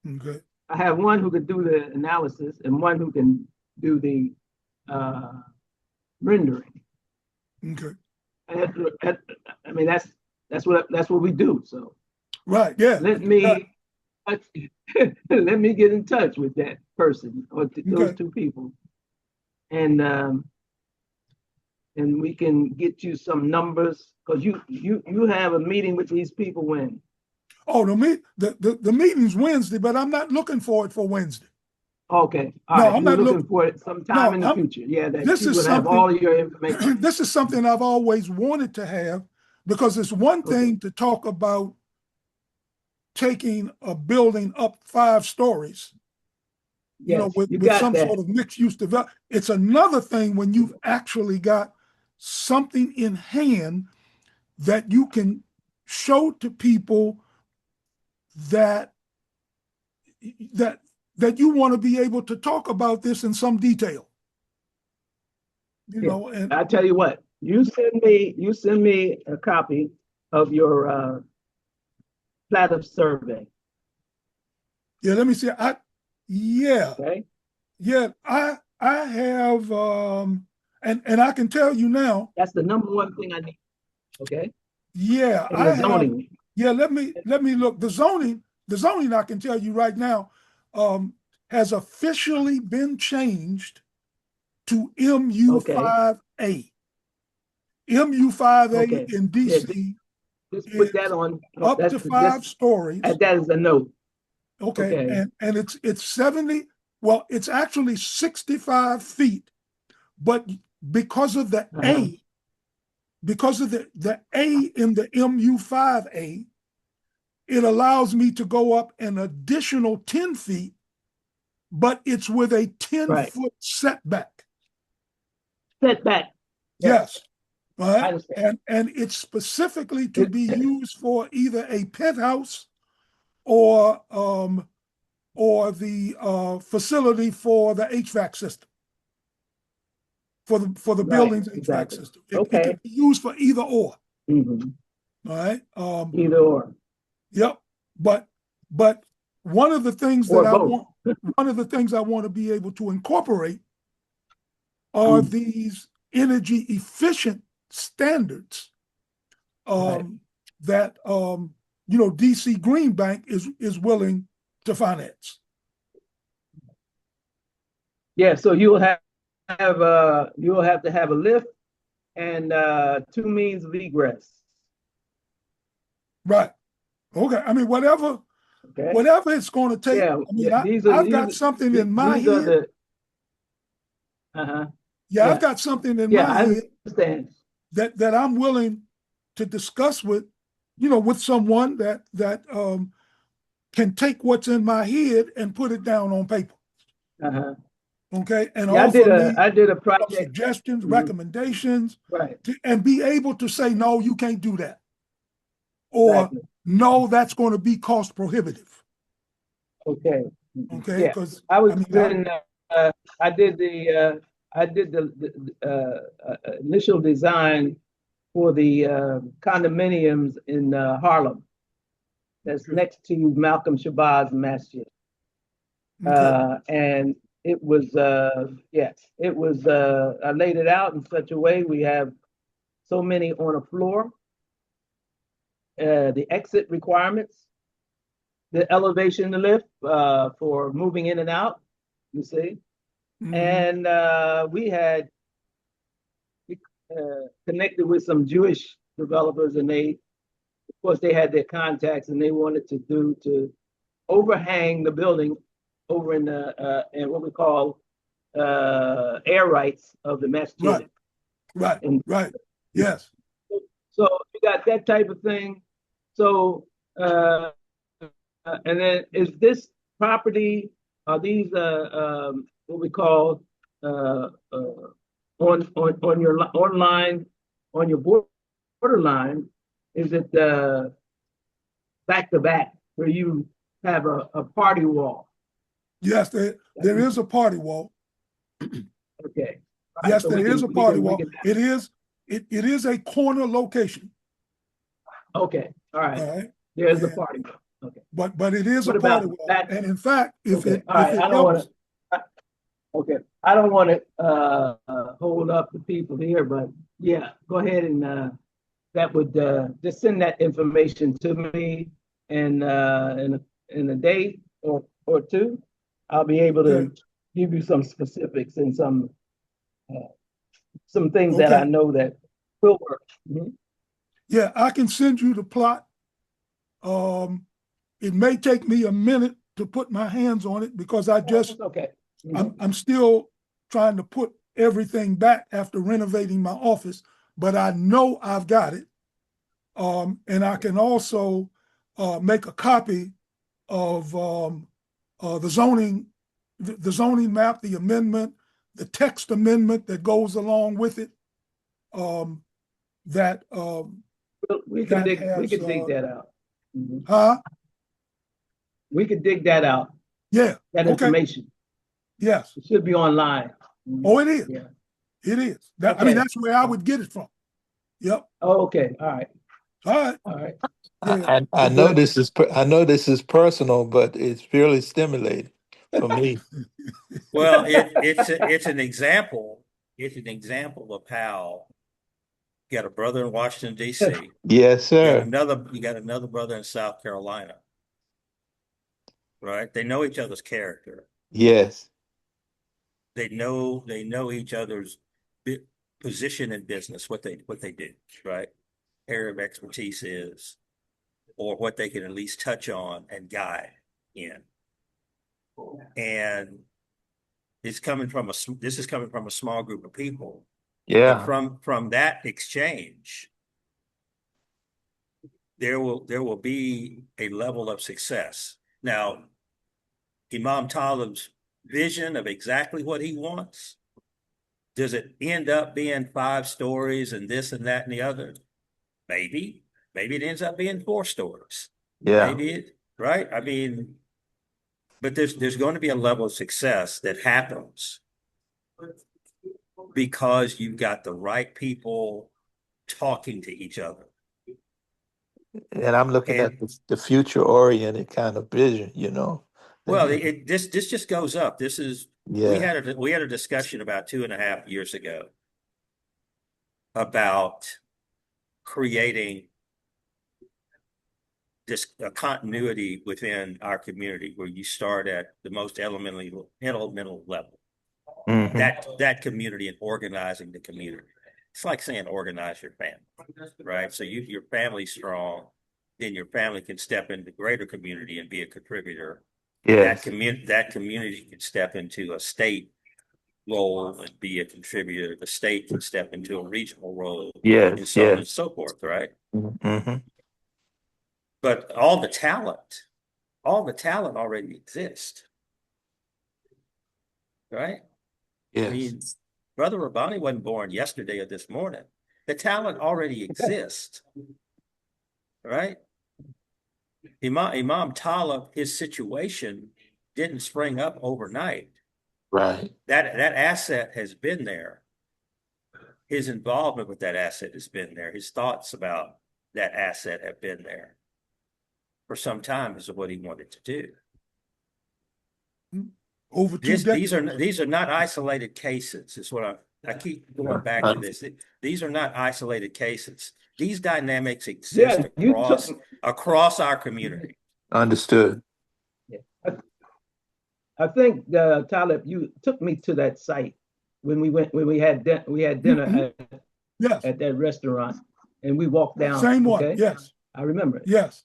Okay. I have one who could do the analysis and one who can do the rendering. Okay. I mean, that's what we do. So Right. Yeah. let me let me get in touch with that person or those two people, and we can get you some numbers, because you have a meeting with these people when? Oh, the meeting's Wednesday, but I'm not looking for it for Wednesday. Okay. All No, right. I'm You're not looking for it sometime in the I'm, future. Yeah, that this you is will have something. all of your information. This is something I've always wanted to have, because it's one thing to talk about taking a building up 5 stories, you know, Yes, you with got some that. sort of mixed use development. It's another thing when you've actually got something in hand that you can show to people that that you want to be able to talk about this in some detail. You Yeah. know, and I tell you what, you send me a copy of your plat of survey. yeah, let me see. Okay. Yeah, I have and I can tell you now. That's the number one thing I need. Okay. Yeah, And I the have. zoning. Yeah, let me look. The zoning I can tell you right now has officially been changed to MU5A. MU5A Okay. in Yeah, DC just put that is on. up That's to just 5 stories. add that as a note. Okay, Okay. and it's 70. Well, it's actually 65 feet, but because of the A, because of the A in the MU5A, it allows me to go up an additional 10 feet, but it's with a 10-foot setback. Setback. Yes. I Right. understand. And it's specifically to be used for either a penthouse or the facility for the HVAC system, for the building's HVAC system. It can be used for either or. Mm-hmm. All right. Either or. Yep. But one of the things Or that I both. want, one of the things I want to be able to incorporate are these energy efficient standards that DC Green Bank is willing to finance. Yeah, so you'll have to have a lift and 2 means of egress. Right. Okay. I mean, whatever it's going to take. Yeah, I mean, I've got something in my head. Yeah, I've got something in my head understand that I'm willing to discuss with someone that can take what's in my head and put it down on paper. Okay, and offer I did a project, suggestions, recommendations, right, and be able to say, no, you can't do that, or no, that's going to be cost prohibitive. Okay. Okay, Yeah, because I was I mean, in. I did the initial design for the condominiums in Harlem. That's next to Malcolm Shabazz Masjid. okay, And it was, yes, it was, I laid it out in such a way, we have so many on a floor, the exit requirements, the elevation in the lift for moving in and out, you see. mhm, And we had connected with some Jewish developers, and they, of course, they had their contacts, and they wanted to overhang the building over in the in what we call air rights of the right, masjid. right, And right, yes, so you got that type of thing. So uh, and then is this property, are these what we call on your online, on your borderline, is it back to back where you have a party wall? yes. There is a party wall. Okay. All right. Yes, So there is a we party can we wall. can. It is a corner location. Okay. All right. All right, There's the and party wall. Okay. but it is a What about party wall. that? And in fact, Okay. All if right. it I don't want helps, to. Okay. I don't want to hold up the people here, but yeah, go ahead and that would just send that information to me, and in a day or two, I'll be able okay, to give you some specifics and some things that I okay, know that will work. Mhm. yeah, I can send you the plot. Um, it may take me a minute to put my hands on it because Oh, it's okay. Mhm. I'm still trying to put everything back after renovating my office, but I know I've got it. And I can also make a copy of the zoning map, the amendment, the text amendment that goes along with it. Um, that that We has could dig that out. Mhm. huh? We could dig that out, Yeah. that Okay. information. Yes. It should be online. Mhm. Oh, it is. Yeah. It is. I mean, Okay. that's where I would get it from. Yep. Oh, okay. All right. All right. All right. Yeah. I know Good. I know this is personal, but it's really stimulating for me. Well, it's an example. It's an example of how you got a brother in Washington D.C. Yes, sir. You got another brother in South Carolina, right? They know each other's character. Yes. They know each other's position in business, what they do, right? Area of expertise is, or what they can at least touch on and guide in. And this is coming from a small group of people, but Yeah. from that exchange, there will be a level of success. Now, Imam Talib's vision of exactly what he wants, does it end up being 5 stories and this and that and the other? Maybe. Maybe it ends up being 4 stories. Yeah. Maybe it, right? I mean, but there's going to be a level of success that happens because you've got the right people talking to each other. And I'm looking at And the future oriented kind of vision, you know. well, And this just goes up. This is yeah. we had a discussion about 2.5 years ago about creating this continuity within our community where you start at the most elemental level. Hmm. That community and organizing the community. It's like saying organize your family, right? So your family's strong, then your family can step into the greater community and be a contributor. And Yes. that community can step into a state role and be a contributor. The state can step into a regional role and Yes. so on Yes. and so forth, right? Hmm. But all the talent already exists, right? I Yes. mean, Brother Rabbani wasn't born yesterday or this morning. The talent already exists, right? Imam Talib, his situation didn't spring up overnight. Right. That asset has been there. His involvement with that asset has been there. His thoughts about that asset have been there for some time as to what he wanted to do. Over 2 decades. These are not isolated cases, is what I keep going back to this. These are not isolated cases. These dynamics exist across our community. Understood. Yeah. I think Taalib, you took me to that site when we had dinner Yes. at that restaurant, and we walked down. Same one. Okay? Yes. I remember it. Yes.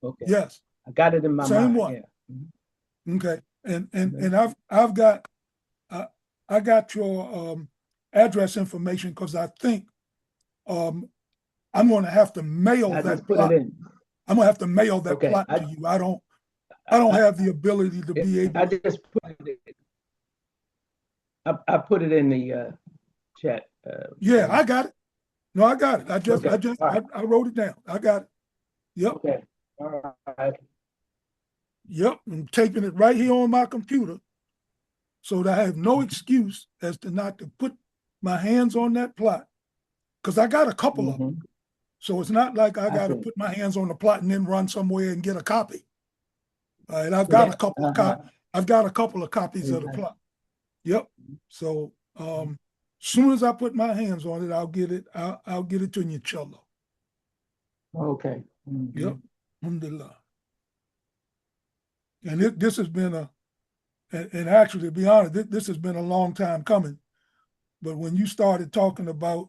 Okay. Yes. I got it in my Same mind. one. Yeah. Okay. And I've got I got your address information because I think I'm going to have to mail I that just put plot. it in. I'm going to have to mail that Okay. plot to you. I don't have the ability to be able. I just put it in. I put it in the chat. Yeah, I got it. No, I got it. Okay. I wrote it down. I got it. Yep. Okay. All right. Yep. I'm taping it right here on my computer so that I have no excuse as to not to put my hands on that plot. Because I got a couple of them. So it's not like I got to put my hands on the plot and then run somewhere and get a copy. All right. I've got a couple of copies of the plot. Yep. So soon as I put my hands on it, I'll get it to you, inshallah. Okay. Yep. Alhamdulillah. And this has been and actually, to be honest, this has been a long time coming. But when you started talking about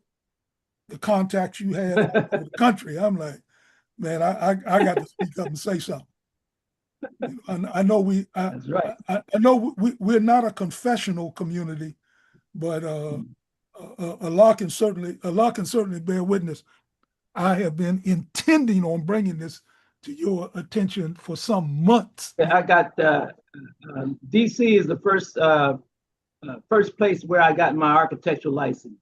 the contacts you had all over the country, I'm like, man, I got to speak up and say something. I know That's right. I know we're not a confessional community, but Allah can certainly bear witness. I have been intending on bringing this to your attention for some months. I got D.C. is the first place where I got my architectural license.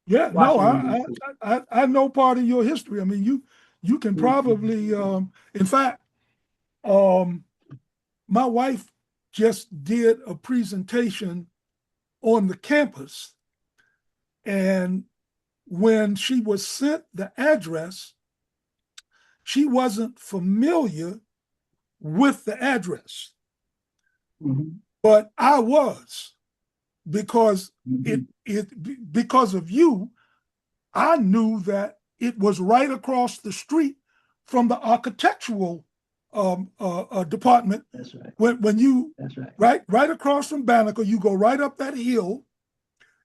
Yeah, Washington, no, I know part of your history. I mean, you can probably, in fact, my wife just did a presentation on the campus, and when she was sent the address, she wasn't familiar with the address, but I was, because because of you, I knew that it was right across the street from the architectural department. That's right. When you That's right. right across from Banneker, you go right up that hill,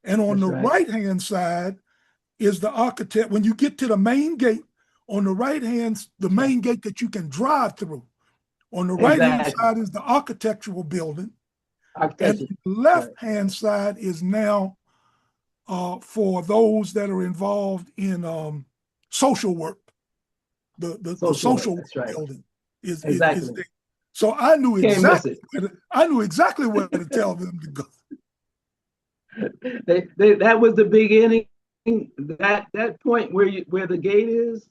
and on the right-hand side is the architect. When you get to the main gate, on the right hand, the main gate that you can drive through. On the right-hand side is the architectural building. And the left-hand side is now for those that are involved in social work. The social work building is there. So I knew exactly where to tell them to go. That was the beginning. That point where the gate is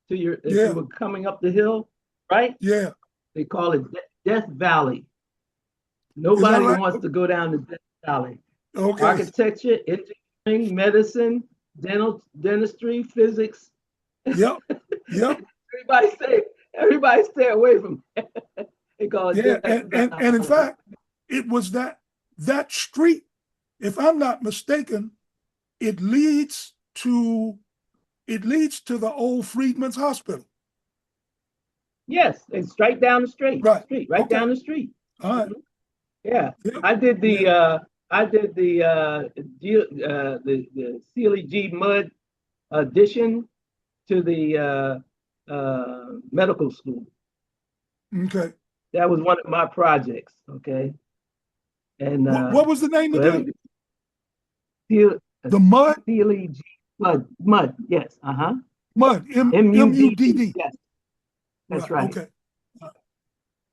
to your if you were coming up the hill, right? Yeah. They call it Death Valley. Nobody wants to go down to Death Valley. Okay. Architecture, engineering, medicine, dentistry, physics. Yep. Everybody stay away from it. They call it and in fact, it was that street, if I'm not mistaken, it leads to the old Freedman's Hospital. Yes, it's right down the street. Right down the street. All right. Yeah, I did the Sealy G Mudd addition to the medical school. Okay. That was one of my projects. Okay. And what was the name again? The Mudd? Sealy G Mudd. Yes. Mudd. M-U-D-D. Yes. That's right. Okay.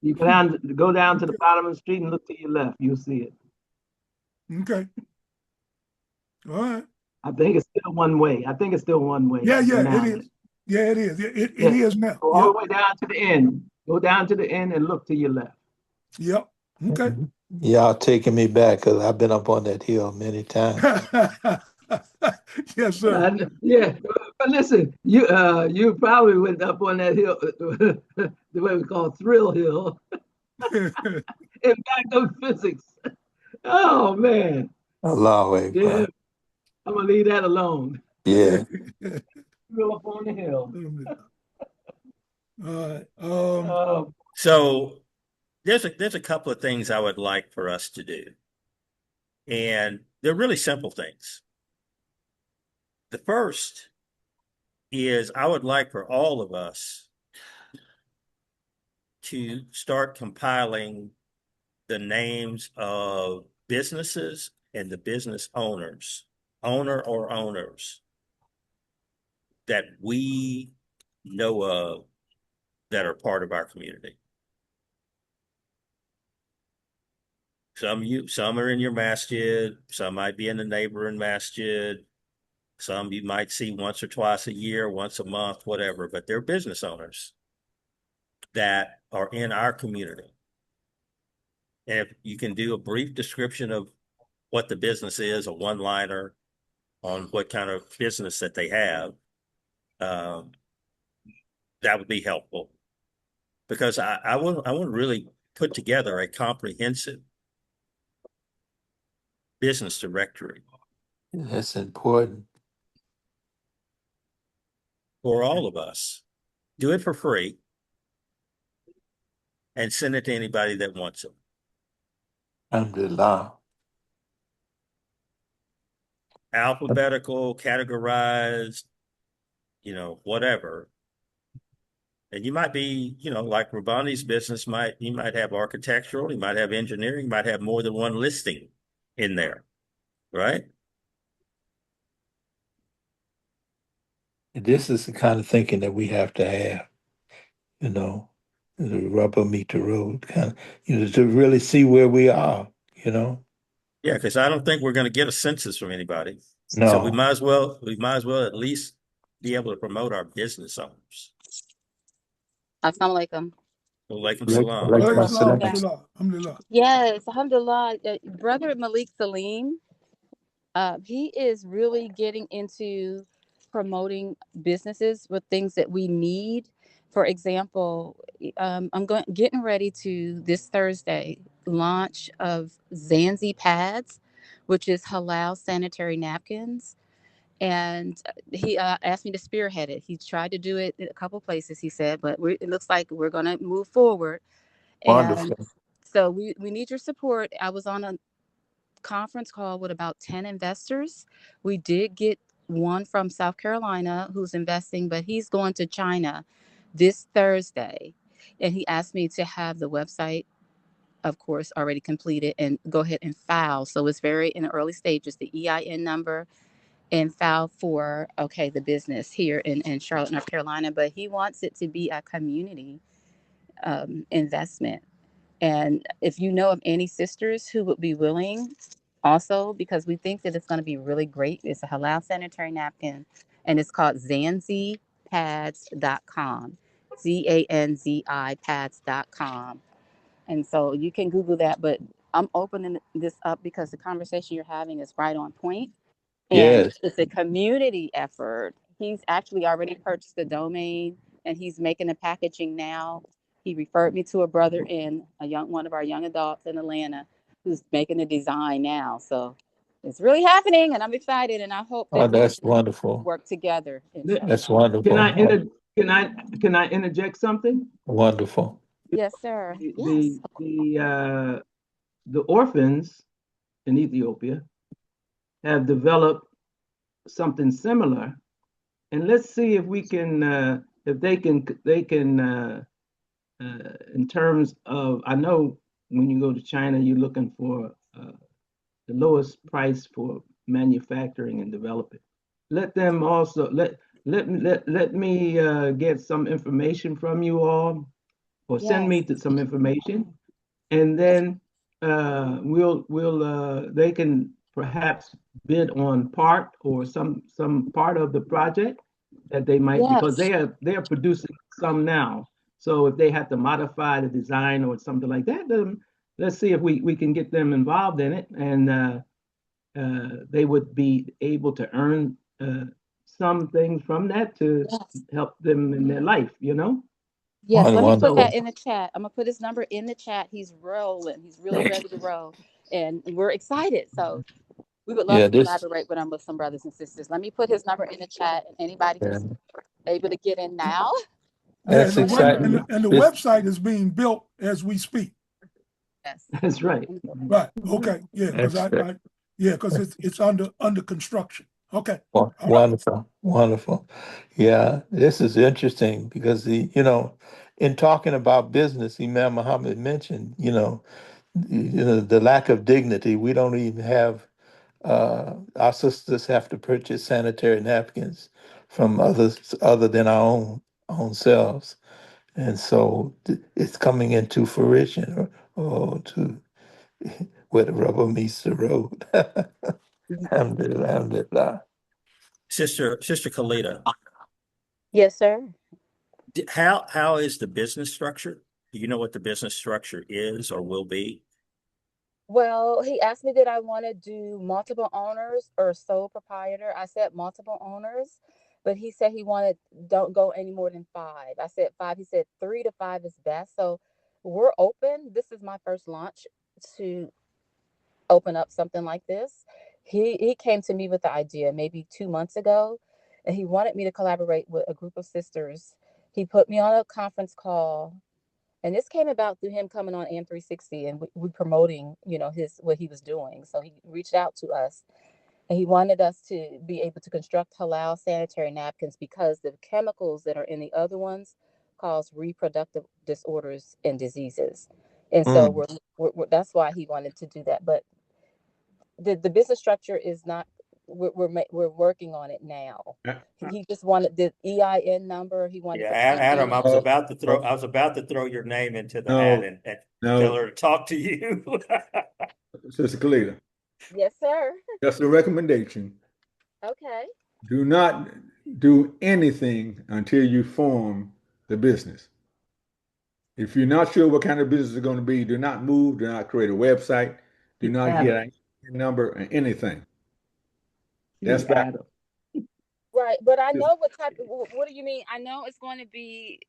You can go down to the bottom of the street and look to your left. You'll see it. Okay. All right. I think it's still one way. Yeah, it is. Yeah, it is. It is now. Go all the way down to the end. Go down to the end and look to your left. Yep. Okay. Y'all taking me back because I've been up on that hill many times. Yes, sir. Yeah, but listen, you probably went up on that hill, the way we call Thrill Hill, in back of physics. Oh man, Allahu yeah, Akbar. I'm gonna leave that alone. Yeah. Thrill up on the hill. All right. So there's a couple of things I would like for us to do. And they're really simple things. The first is I would like for all of us to start compiling the names of businesses and the business owners, owner or owners, that we know of that are part of our community. Some are in your masjid, some might be in the neighboring masjid, some you might see once or twice a year, once a month, whatever, but they're business owners that are in our community. And if you can do a brief description of what the business is, a one-liner on what kind of business that they have, um, that would be helpful. Because I want to really put together a comprehensive business directory That's important. for all of us. Do it for free and send it to anybody that wants it. Alhamdulillah. Alphabetical, categorized, whatever. And you might be, like Rabbani's business you might have architectural, you might have engineering, you might have more than one listing in there, right? This is the kind of thinking that we have to have, you know, the rubber meet the road kind of, to really see where we are, you know. Yeah, because I don't think we're going to get a census from anybody. So we No. might as well at least be able to promote our business owners. Assalamu alaikum. Walaikum Like, salam. like my Yeah. Alhamdulillah. Yes, alhamdulillah. Brother Malik Salim, he is really getting into promoting businesses with things that we need. For example, getting ready to this Thursday launch of Zanzee Pads, which is halal sanitary napkins. And he asked me to spearhead it. He tried to do it in a couple places, he said, but it looks like we're going to move forward. And Wonderful. so we need your support. I was on a conference call with about 10 investors. We did get one from South Carolina who's investing, but he's going to China this Thursday. And he asked me to have the website, of course, already completed and go ahead and file. So it's very in the early stages, the EIN number and file for, the business here in Charlotte, North Carolina. But he wants it to be a community investment. And if you know of any sisters who would be willing, also, because we think that it's going to be really great, it's a halal sanitary napkin, and it's called zanzeepads.com, ZANZI pads.com. And so you can Google that, but I'm opening this up because the conversation you're having is right on point. And Yes. it's a community effort. He's actually already purchased the domain and he's making the packaging now. He referred me to a brother in one of our young adults in Atlanta who's making the design now. So it's really happening and I'm excited and I hope Oh, that we that's wonderful. work together. That's Inshallah. Can I wonderful. inter can I interject something? Wonderful. Yes, sir. The Yes. the orphans in Ethiopia have developed something similar, and let's see if we can if they can in terms of, I know when you go to China you're looking for the lowest price for manufacturing and developing. Let them also let me get some information from you all, or send me Yes. to some information, and then they can perhaps bid on part or some part of the project that they might, because Yes. they are producing some now. So if they have to modify the design or something like that, then let's see if we can get them involved in it, and they would be able to earn some things from that to Yes. help them in their life, you know? Yes, let me put So that in the chat. I'm gonna put his number in the chat. He's rolling. He's really ready to roll, and we're excited. So we would love Yeah, to this. collaborate with our Muslim brothers and sisters. Let me put his number in the chat, and anybody Yeah, who's able to get in now. Yeah, that's and the Go ahead. web exciting. and the This. website is being built as we speak. Yes. that's right. Right. Okay. Yeah, because That's because it's under construction. Okay. All right. wonderful, wonderful. Yeah, this is interesting because in talking about business, Imam Muhammad mentioned, the lack of dignity. We don't even have. Our sisters have to purchase sanitary napkins from others other than our own selves, and so it's coming into fruition, or to where the rubber meets the road. Alhamdulillah, alhamdulillah. Sister Kalita, Yes, sir. how is the business structure? Do you know what the business structure is or will be? Well, he asked me did I want to do multiple owners or sole proprietor. I said multiple owners, but he said he wanted don't go any more than five. I said five. He said 3 to 5 is best. So we're open. This is my first launch to open up something like this. He came to me with the idea maybe 2 months ago, and he wanted me to collaborate with a group of sisters. He put me on a conference call, and this came about through him coming on AM 360 and we promoting, his what he was doing. So he reached out to us, and he wanted us to be able to construct halal sanitary napkins because the chemicals that are in the other ones cause reproductive disorders and diseases. And so Mm. that's why he wanted to do that. But the business structure is not. We're working on it now. Uh, He just wanted the EIN number. He wanted Yeah, the Adam, company. Oh, oh, I was about to throw your name into the hat no, and tell no, her to talk to you. Sister Kalita, Yes, sir. that's a recommendation. Okay. Do not do anything until you form the business. If you're not sure what kind of business it's going to be, do not move, do not create a website, do See not get Adam. a number or anything. That's See back. Adam. Right, but I know what type of, what do you mean? I know it's going to be,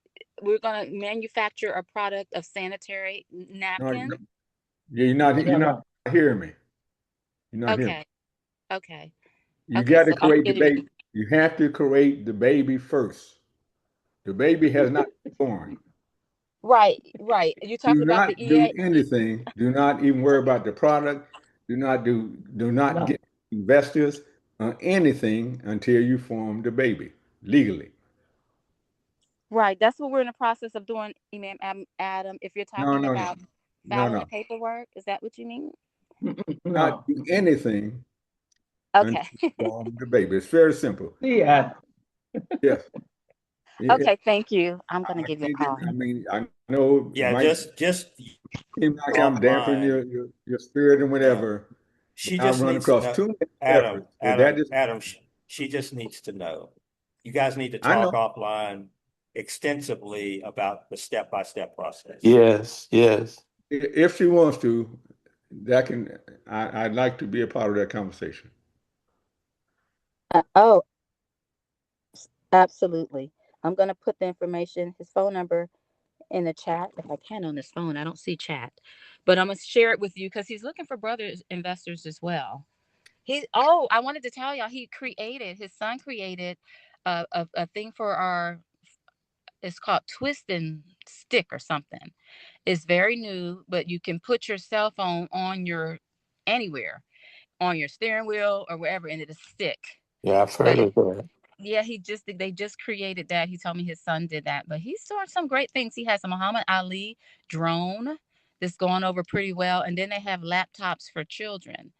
we're going to manufacture a product of sanitary No, napkin. you're No, not no. hearing me. You're not hearing me. Okay, okay, You okay. got to So I'm create the getting baby. You have to create the baby first. The baby has not been born. right, right. You're Do talking about the not do EA. anything. Do not even worry about the product. Do not No. get investors on anything until you form the baby legally. Right, that's what we're in the process of doing, Imam Adam. If you're No, talking no, no, about no, filing the no. paperwork, is that what you mean? Not No. do anything Okay, until you form the baby. It's very simple. See Adam. Yes. It- okay. Thank you. I'm gonna I give you a can't get, call. I mean, I know it Yeah, might just seem like I'm dampening offline. your spirit and Yeah, whatever, but she I've just run needs to across know, too many efforts that just, She just needs to know. You guys need to I talk know. offline extensively about the step-by-step process. Yes, yes. If she wants to, that can, I'd like to be a part of that conversation. Oh, absolutely. I'm gonna put the information, his phone number, in the chat if I can on this phone. I don't see chat, but I'm gonna share it with you because he's looking for brothers investors as well. I wanted to tell y'all his son created a thing for it's called twist and stick or something. It's very new, but you can put your cell phone on your anywhere on your steering wheel or wherever, and it'll stick. Yeah, I've But heard of that. yeah, they just created that. He told me his son did that, but he's doing some great things. He has a Muhammad Ali drone that's going over pretty well, and then they have laptops for children,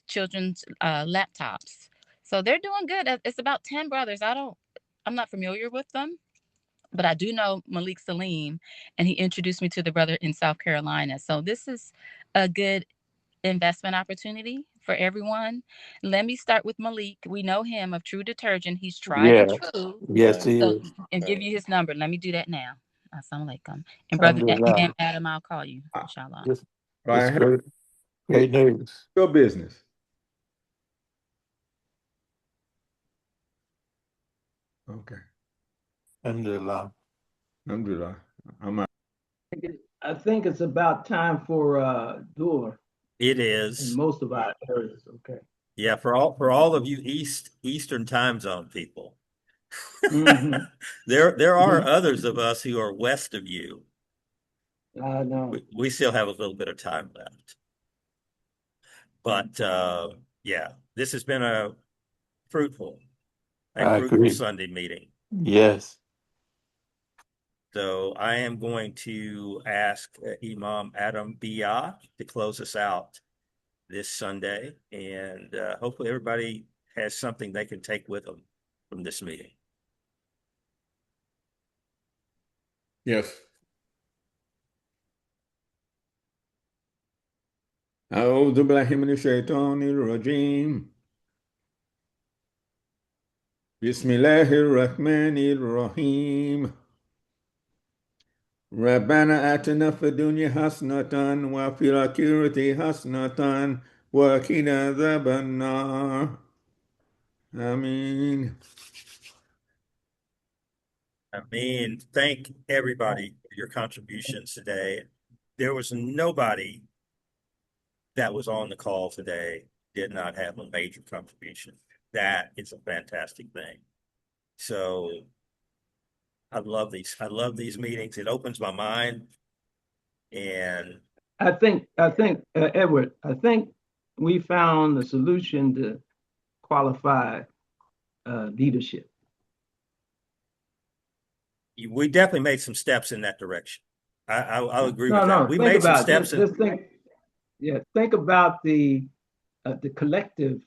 children's laptops. So they're doing good. It's about 10 brothers. I'm not familiar with them, but I do know Malik Salim, and he introduced me to the brother in South Carolina. So this is a good investment opportunity for everyone. Let me start with Malik. We know him of True Detergent. He's tried and Yeah, true. yes, Right, he So, is. and give right. you his number. Let me do that now. Assalamu alaikum. And brother Alhamdulillah. Adam, I'll call you, I, inshallah. Just I It's heard great, great news. your business. Okay. Alhamdulillah. Alhamdulillah. I'm out. I think it's about time for Dua It in is. most of our areas. Okay. Yeah, for all of you Eastern time zone people. Mm-hmm. There are others of us who are west of you. I know. We still have a little bit of time left. But yeah, this has been a fruitful I agree. Sunday meeting. Yes. So I am going to ask Imam Adam Bia to close us out this Sunday, and hopefully everybody has something they can take with them from this meeting. Yes. أعوذ بالله من الشيطان الرجيم. بسم الله الرحمن الرحيم. ربنا آتنا في الدنيا حسنة وفي الآخرة حسنة وقنا عذاب النار. آمين. I mean, thank everybody for your contributions today. There was nobody that was on the call today did not have a major contribution. That is a fantastic thing. So I love these. I love these meetings. It opens my mind. And I think, Edward, I think we found the solution to qualify leadership. we definitely made some steps in that direction. I'll agree with that. No, We think made some about it. steps in. Just think, yeah, think about the collective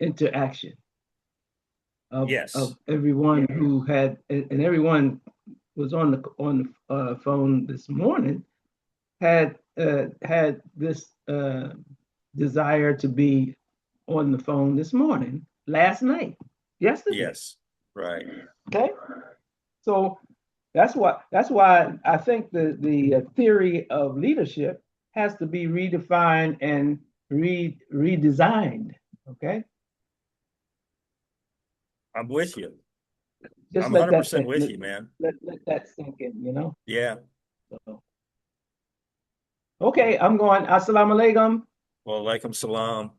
interaction of Yes. everyone who had, and everyone was on the phone this morning, had this desire to be on the phone this morning, last night, yesterday. Yes. Right. Okay. So that's why I think the theory of leadership has to be redefined and redesigned. Okay. I'm with you. Just I'm let that 100% with you, man. let that sink in, you know. Yeah. So, okay, I'm going. Assalamu alaikum. Well, alaikum salam.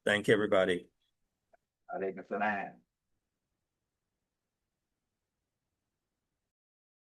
Thank everybody. Alaikum salam.